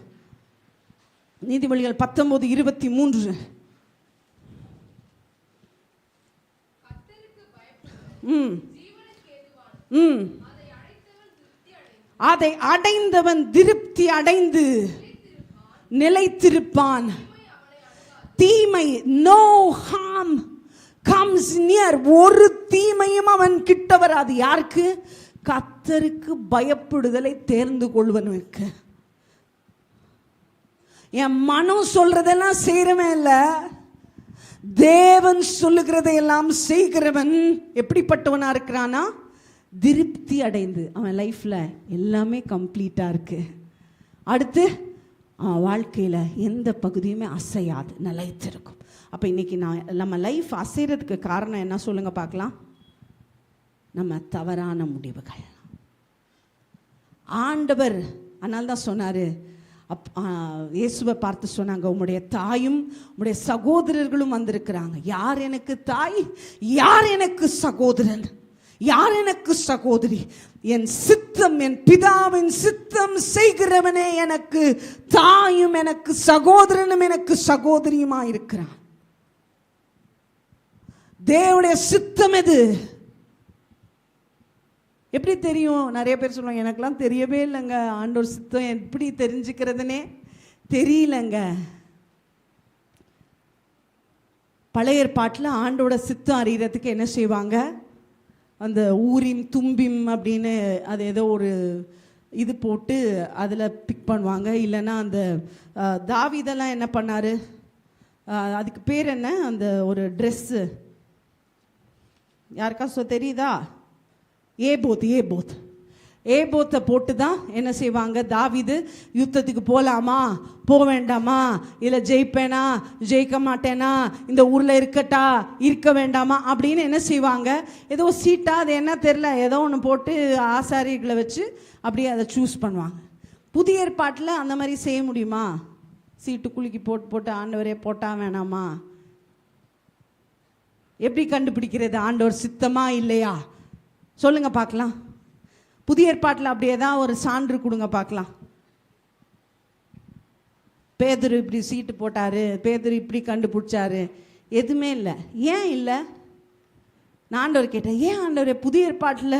நீதிமொழிகள் 19:23. அதை அடைந்தவன் திருப்தி அடைந்து நிலைத்திருப்பான். தீமை, no harm கம்ஸ் நியர், ஒரு தீமையும் அவன் கிட்ட வராது. யாருக்கு? கர்த்தருக்கு பயப்படுதலை தேர்ந்து கொள்வனுக்கு. என் மனம் சொல்றதெல்லாம் செய்யறவன் இல்ல, தேவன் சொல்லுகிறதையெல்லாம் செய்கிறவன் எப்படிப்பட்டவனா இருக்கிறானா? திருப்தி அடைந்து அவன் லைஃப்ல எல்லாமே கம்ப்ளீட்டா இருக்கு. அடுத்து அவன் வாழ்க்கையில எந்த பகுதியுமே அசையாது, நிலைத்திருக்கும். அப்ப இன்னைக்கு நம்ம லைஃப் அசைறதுக்கு காரணம் என்ன சொல்லுங்க பார்க்கலாம்? நம்ம தவறான முடிவுகள். ஆண்டவர் அதனால தான் சொன்னாரு, இயேசுவை பார்த்து சொன்னாங்க, உம்முடைய தாயும் உம்முடைய சகோதரர்களும் வந்திருக்கிறாங்க. யார் எனக்கு தாய், யார் எனக்கு சகோதரன், யார் எனக்கு சகோதரி? என் சித்தம், என் பிதாவின் சித்தம் செய்கிறவனே எனக்கு தாயும் எனக்கு சகோதரனும் எனக்கு சகோதரியுமா இருக்கிறான். தேவனுடைய சித்தம் எது? எப்படி தெரியும்? நிறைய பேர் சொல்லுவாங்க, எனக்கெல்லாம் தெரியவே இல்லைங்க, ஆண்டவர் சித்தம் எப்படி தெரிஞ்சுக்கிறதுனே தெரியலங்க. பழைய ஏற்பாட்டில் ஆண்டோட சித்தம் அறியறதுக்கு என்ன செய்வாங்க? அந்த ஊரிம் தும்பிம் அப்படின்னு அது ஏதோ ஒரு இது போட்டு அதில் பிக் பண்ணுவாங்க. இல்லைன்னா அந்த தாவீதெல்லாம் என்ன பண்ணார், அதுக்கு பேர் என்ன, அந்த ஒரு ட்ரெஸ்ஸு யாருக்கா தெரியுதா? ஏபோத்தை போட்டு தான் என்ன செய்வாங்க? தாவீது யுத்தத்துக்கு போகலாமா, போக வேண்டாமா, இல்லை ஜெயிப்பேனா ஜெயிக்க மாட்டேனா, இந்த ஊரில் இருக்கட்டா இருக்க வேண்டாமா அப்படின்னு என்ன செய்வாங்க? ஏதோ சீட்டா அது என்ன தெரில, ஏதோ ஒன்று போட்டு ஆசாரிகளை வச்சு அப்படியே அதை சூஸ் பண்ணுவாங்க. புதிய ஏற்பாட்டில் அந்த மாதிரி செய்ய முடியுமா? சீட்டு குலுக்கி போட்டு ஆண்டவரே போட்டா வேணாமா? எப்படி கண்டுபிடிக்கிறது ஆண்டவர் சித்தமா இல்லையா? சொல்லுங்க பார்க்கலாம். புதிய ஏற்பாட்டில் அப்படியே தான் ஒரு சான்று கொடுங்க பார்க்கலாம். பேதுரு இப்படி சீட்டு போட்டாரு, பேதுரு இப்படி கண்டுபிடிச்சாரு, எதுவுமே இல்லை. ஏன் இல்லை? நான் ஆண்டவர் கேட்டேன், ஏன் ஆண்டவரே புதிய ஏற்பாட்டில்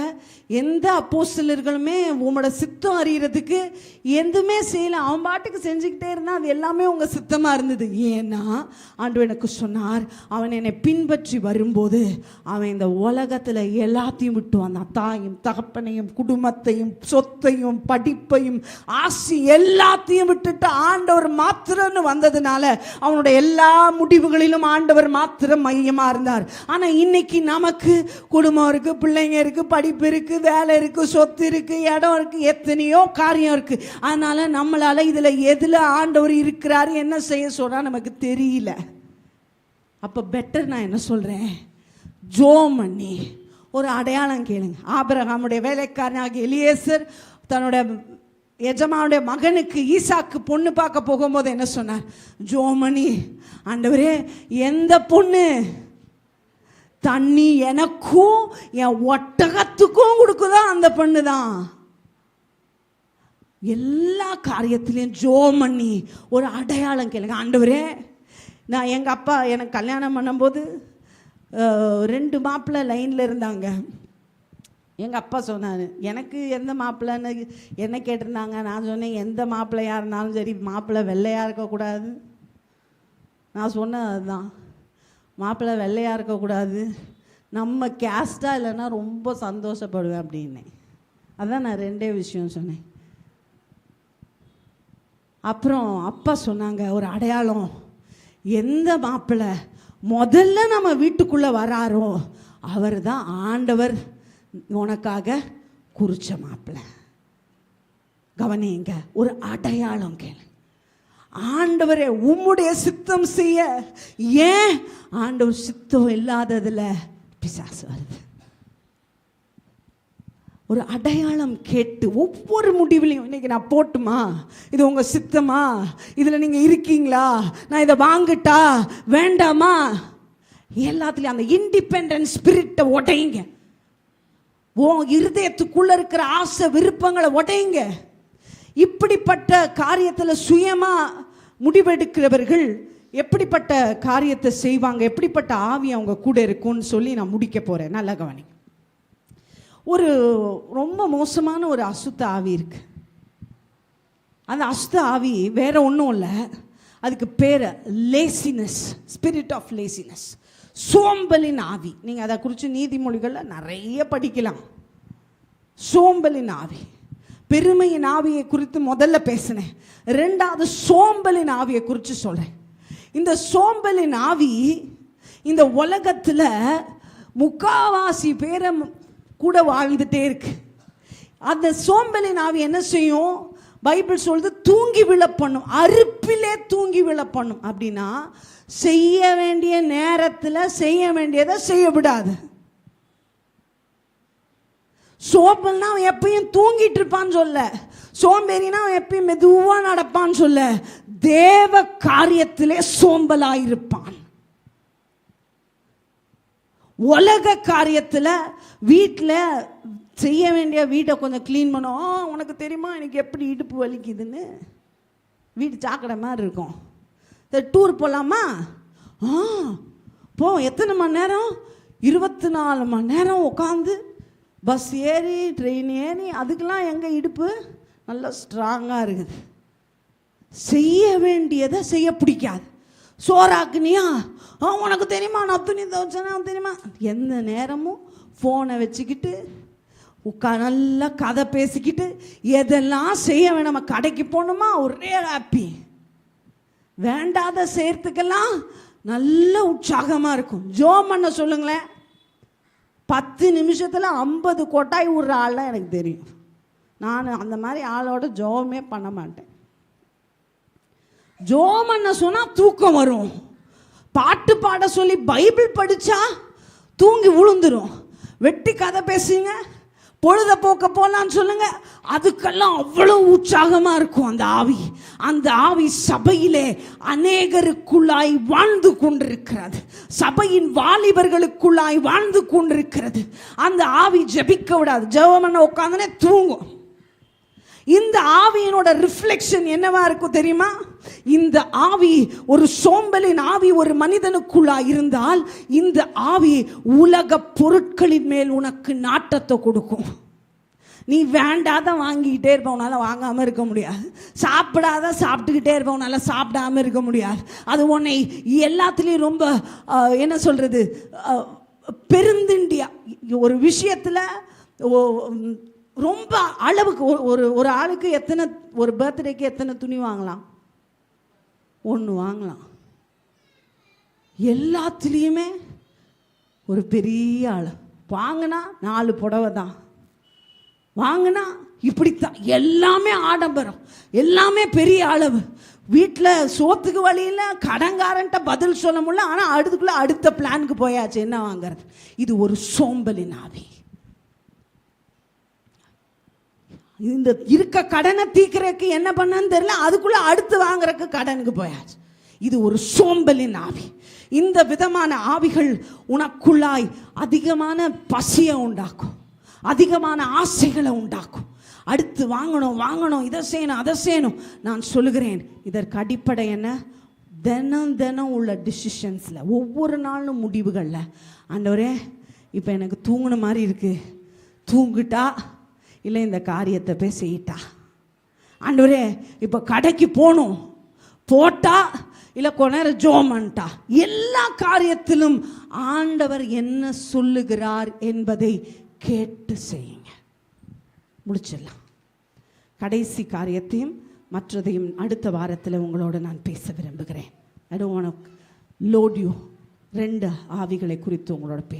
எந்த அப்போஸ்தலர்களுமே உங்களோட சித்தம் அறியறதுக்கு எதுவுமே செய்யலை, அவன் பாட்டுக்கு செஞ்சுக்கிட்டே இருந்தால் அது எல்லாமே உங்கள் சித்தமாக இருந்தது? ஏன்னா ஆண்டவர் எனக்கு சொன்னார், அவன் என்னை பின்பற்றி வரும்போது அவன் இந்த உலகத்தில் எல்லாத்தையும் விட்டு வந்தான். தாயும் தகப்பனையும் குடும்பத்தையும் சொத்தையும் படிப்பையும் ஆசி எல்லாத்தையும் விட்டுட்டு ஆண்டவர் மாத்திரம்னு வந்ததுனால அவனுடைய எல்லா முடிவுகளிலும் ஆண்டவர் மாத்திரம் மையமாக இருந்தார். ஆனால் இன்னைக்கு நமக்கு குடும்பம் இருக்கு, பிள்ளைங்க இருக்கு, படிப்பு இருக்கு, வேலை இருக்கு, சொத்து இருக்கு, இடம் இருக்கு, எத்தனையோ காரியம் இருக்கு. அதனால நம்மளால இதுல எதுல ஆண்டவர் இருக்கிறாரு, என்ன செய்ய சொன்னா நமக்கு தெரியல. அப்ப பெட்டர் நான் என்ன சொல்றேன், ஜோம் பண்ணி ஒரு அடையாளம் கேளுங்க. ஆபிரகாமுடைய வேலைக்காரனாகிய எலியேசர் தன்னோட எஜமானுடைய மகனுக்கு ஈசாக்கு பொண்ணு பார்க்க போகும்போது என்ன சொன்னார்? ஜோமணி, ஆண்டவரே எந்த பொண்ணு தண்ணி எனக்கும் என் ஒட்டகத்துக்கும் கொடுக்குதா அந்த பொண்ணு தான். எல்லா காரியத்திலையும் ஜோம் பண்ணி ஒரு அடையாளம் கேளுங்க. ஆண்டவரே, நான் எங்கள் அப்பா எனக்கு கல்யாணம் பண்ணும்போது 2 மாப்பிள்ளை லைனில் இருந்தாங்க. எங்கள் அப்பா சொன்னார், எனக்கு எந்த மாப்பிள்ளைன்னு என்ன கேட்டிருந்தாங்க. நான் சொன்னேன், எந்த மாப்பிள்ளையாக இருந்தாலும் சரி, மாப்பிள்ளை வெள்ளையாக இருக்கக்கூடாது. நான் சொன்னேன் அதுதான், மாப்பிள்ளை வெள்ளையாக இருக்கக்கூடாது, நம்ம கேஸ்டாக இல்லைன்னா ரொம்ப சந்தோஷப்படுவேன் அப்படின்னேன். அதான் நான் 2 விஷயம் சொன்னேன். அப்புறம் அப்பா சொன்னாங்க ஒரு அடையாளம், எந்த மாப்பிள்ளை முதல்ல நம்ம வீட்டுக்குள்ளே வராரோ அவர் தான் ஆண்டவர் உனக்காக குறிச்ச மாப்பிள்ளை. கவனிங்க, ஒரு அடையாளம் கேளு. ஆண்டவரே உம்முடைய சித்தம் செய்ய, ஏன் ஆண்டவர் சித்தம் இல்லாததுல பிசாசு வருது. ஒரு அடையாளம் கேட்டு ஒவ்வொரு முடிவுலையும், இன்னைக்கு நான் போட்டுமா, இது உங்க சித்தமா, இதுல நீங்க இருக்கீங்களா, நான் இதை வாங்கட்டா வேண்டாமா, எல்லாத்துலயும் அந்த இண்டிபெண்டன்ட் ஸ்பிரிட்டை உடையுங்க. உன் இருதயத்துக்குள்ள இருக்கிற ஆசை விருப்பங்களை உடையுங்க. இப்படிப்பட்ட காரியத்தில் சுயமா முடிவெடுக்கிறவர்கள் எப்படிப்பட்ட காரியத்தை செய்வாங்க, எப்படிப்பட்ட ஆவி அவங்க கூட இருக்கும்னு சொல்லி நான் முடிக்க போறேன். நல்ல கவனி. ஒரு ரொம்ப மோசமான ஒரு அசுத்த ஆவி இருக்கு. அந்த அசுத்த ஆவி வேற ஒன்றும் இல்லை, அதுக்கு பேர் லேசினஸ், ஸ்பிரிட் ஆஃப் லேசினஸ், சோம்பலின் ஆவி. நீங்கள் அதை குறித்து நீதிமொழிகளில் நிறைய படிக்கலாம். சோம்பலின் ஆவி. பெருமையின் ஆவியை குறித்து முதல்ல பேசினேன். ரெண்டாவது சோம்பலின் ஆவியை குறித்து சொல்கிறேன். இந்த சோம்பலின் ஆவி இந்த உலகத்தில் முக்காவாசி பேரை கூட வாழ்ந்துட்டே இருக்கு. அந்த சோம்பலின் ஆவி என்ன செய்யும்? பைபிள் சொல்லுது தூங்கி விழ பண்ணும். அறுப்பிலே தூங்கி விழ பண்ணும். அப்படின்னா செய்ய வேண்டிய நேரத்தில் செய்ய வேண்டியதை செய்ய விடாது. சோம்பல்னா அவன் எப்பயும் தூங்கிட்டு இருப்பான்னு சொல்ல, சோம்பேறினா அவன் எப்பயும் மெதுவாக நடப்பான்னு சொல்ல, தேவ காரியத்திலே சோம்பலாயிருப்பான். உலக காரியத்தில் வீட்டில் செய்ய வேண்டிய வீட்டை கொஞ்சம் க்ளீன் பண்ணோம். உனக்கு தெரியுமா எனக்கு எப்படி இடுப்பு வலிக்குதுன்னு? வீடு சாக்கடை மாதிரி இருக்கும். டூர் போகலாமா? போ. எத்தனை மணி நேரம்? 24 மணி நேரம் உட்காந்து பஸ் ஏறி ட்ரெயின் ஏறி, அதுக்கெல்லாம் எங்கள் இடுப்பு நல்லா ஸ்ட்ராங்காக இருக்குது. செய்ய வேண்டியதை செய்ய பிடிக்காது. சோறாக்குனியா? உனக்கு தெரியுமா நான் துணி துவைச்சேன்னா தெரியுமா? எந்த நேரமும் ஃபோனை வச்சுக்கிட்டு நல்லா கதை பேசிக்கிட்டு எதெல்லாம் செய்ய வேணும். நம்ம கடைக்கு போகணுமா ஒரே ஹாப்பி. வேண்டாத செய்யறதுக்கெல்லாம் நல்ல உற்சாகமாக இருக்கும். ஜோம் பண்ண சொல்லுங்களேன். 10 நிமிஷத்தில் 50 கொட்டாய் விடுற ஆள்லாம் எனக்கு தெரியும். நான் அந்த மாதிரி ஆளோட ஜோமே பண்ண மாட்டேன். ஜோம் பண்ண சொன்னால் தூக்கம் வரும். பாட்டு பாட சொல்லி பைபிள் படித்தா தூங்கி விழுந்துடும். வெட்டி கதை பேசுங்க, பொழுத போக்க போலான்னு சொல்லுங்க, அதுக்கெல்லாம் அவ்வளோ உற்சாகமாக இருக்கும் அந்த ஆவி. அந்த ஆவி சபையிலே அநேகருக்குள்ளாய் வாழ்ந்து கொண்டிருக்கிறது. சபையின் வாலிபர்களுக்குள்ளாய் வாழ்ந்து கொண்டிருக்கிறது. அந்த ஆவி ஜெபிக்க விடாது. ஜெபம் பண்ண உட்காந்துனே தூங்கும். இந்த ஆவியினோட ரிஃப்ளெக்ஷன் என்னவா இருக்கும் தெரியுமா? இந்த ஆவி, ஒரு சோம்பலின் ஆவி ஒரு மனிதனுக்குள்ளாய் இருந்தால் இந்த ஆவி உலக பொருட்களின் மேல் உனக்கு நாட்டத்தை கொடுக்கும். நீ வேண்டாத வாங்கிக்கிட்டே இருப்ப, உன்னால் வாங்காமல் இருக்க முடியாது. சாப்பிடாத சாப்பிட்டுக்கிட்டே இருப்ப, உன்னால் சாப்பிடாமல் இருக்க முடியாது. அது உன்னை எல்லாத்துலேயும் ரொம்ப என்ன சொல்கிறது, பெருந்திண்டியா ஒரு விஷயத்தில் ரொம்ப அளவுக்கு ஒரு ஆளுக்கு எத்தனை, ஒரு பர்த்டேக்கு எத்தனை துணி வாங்கலாம்? 1 வாங்கலாம். எல்லாத்துலேயுமே ஒரு பெரிய ஆள் வாங்கினா 4 புடவை தான் வாங்கினா, இப்படித்தான் எல்லாமே ஆடம்பரம், எல்லாமே பெரிய அளவு. வீட்டில் சோத்துக்கு வழியில் கடங்காரன்ட்ட பதில் சொல்ல முடியல. ஆனால் அதுக்குள்ளே அடுத்த பிளானுக்கு போயாச்சு, என்ன வாங்கிறது. இது ஒரு சோம்பலின் ஆவி. இந்த இருக்க கடனை தீக்கிறதுக்கு என்ன பண்ணன்னு தெரியல, அதுக்குள்ள அடுத்து வாங்குறதுக்கு கடனுக்கு போயாச்சு. இது ஒரு சோம்பலின் ஆவி. இந்த விதமான ஆவிகள் உனக்குள்ளாய் அதிகமான பசியை உண்டாக்கும், அதிகமான ஆசைகளை உண்டாக்கும். அடுத்து வாங்கணும் வாங்கணும், இதை செய்யணும் அதை செய்யணும். நான் சொல்லுகிறேன், இதற்கு அடிப்படை என்ன? தினம் தினம் உள்ள டிசிஷன்ஸில், ஒவ்வொரு நாளும் முடிவுகளில், ஆண்டவரே இப்போ எனக்கு தூங்குன மாதிரி இருக்கு, தூங்கிட்டா இல்லை இந்த காரியத்தை போய் செய்யிட்டா. ஆண்டவரே இப்போ கடைக்கு போகணும், போட்டா இல்லை கொஞ்ச நேரம் ஜோமன்ட்டா. எல்லா காரியத்திலும் ஆண்டவர் என்ன சொல்லுகிறார் என்பதை கேட்டு செய்யுங்க. முடிச்சிடலாம். கடைசி காரியத்தையும் மற்றதையும் அடுத்த வாரத்தில் உங்களோட நான் பேச விரும்புகிறேன். I don't want to load you. 2 ஆவிகளை குறித்து உங்களோட பேச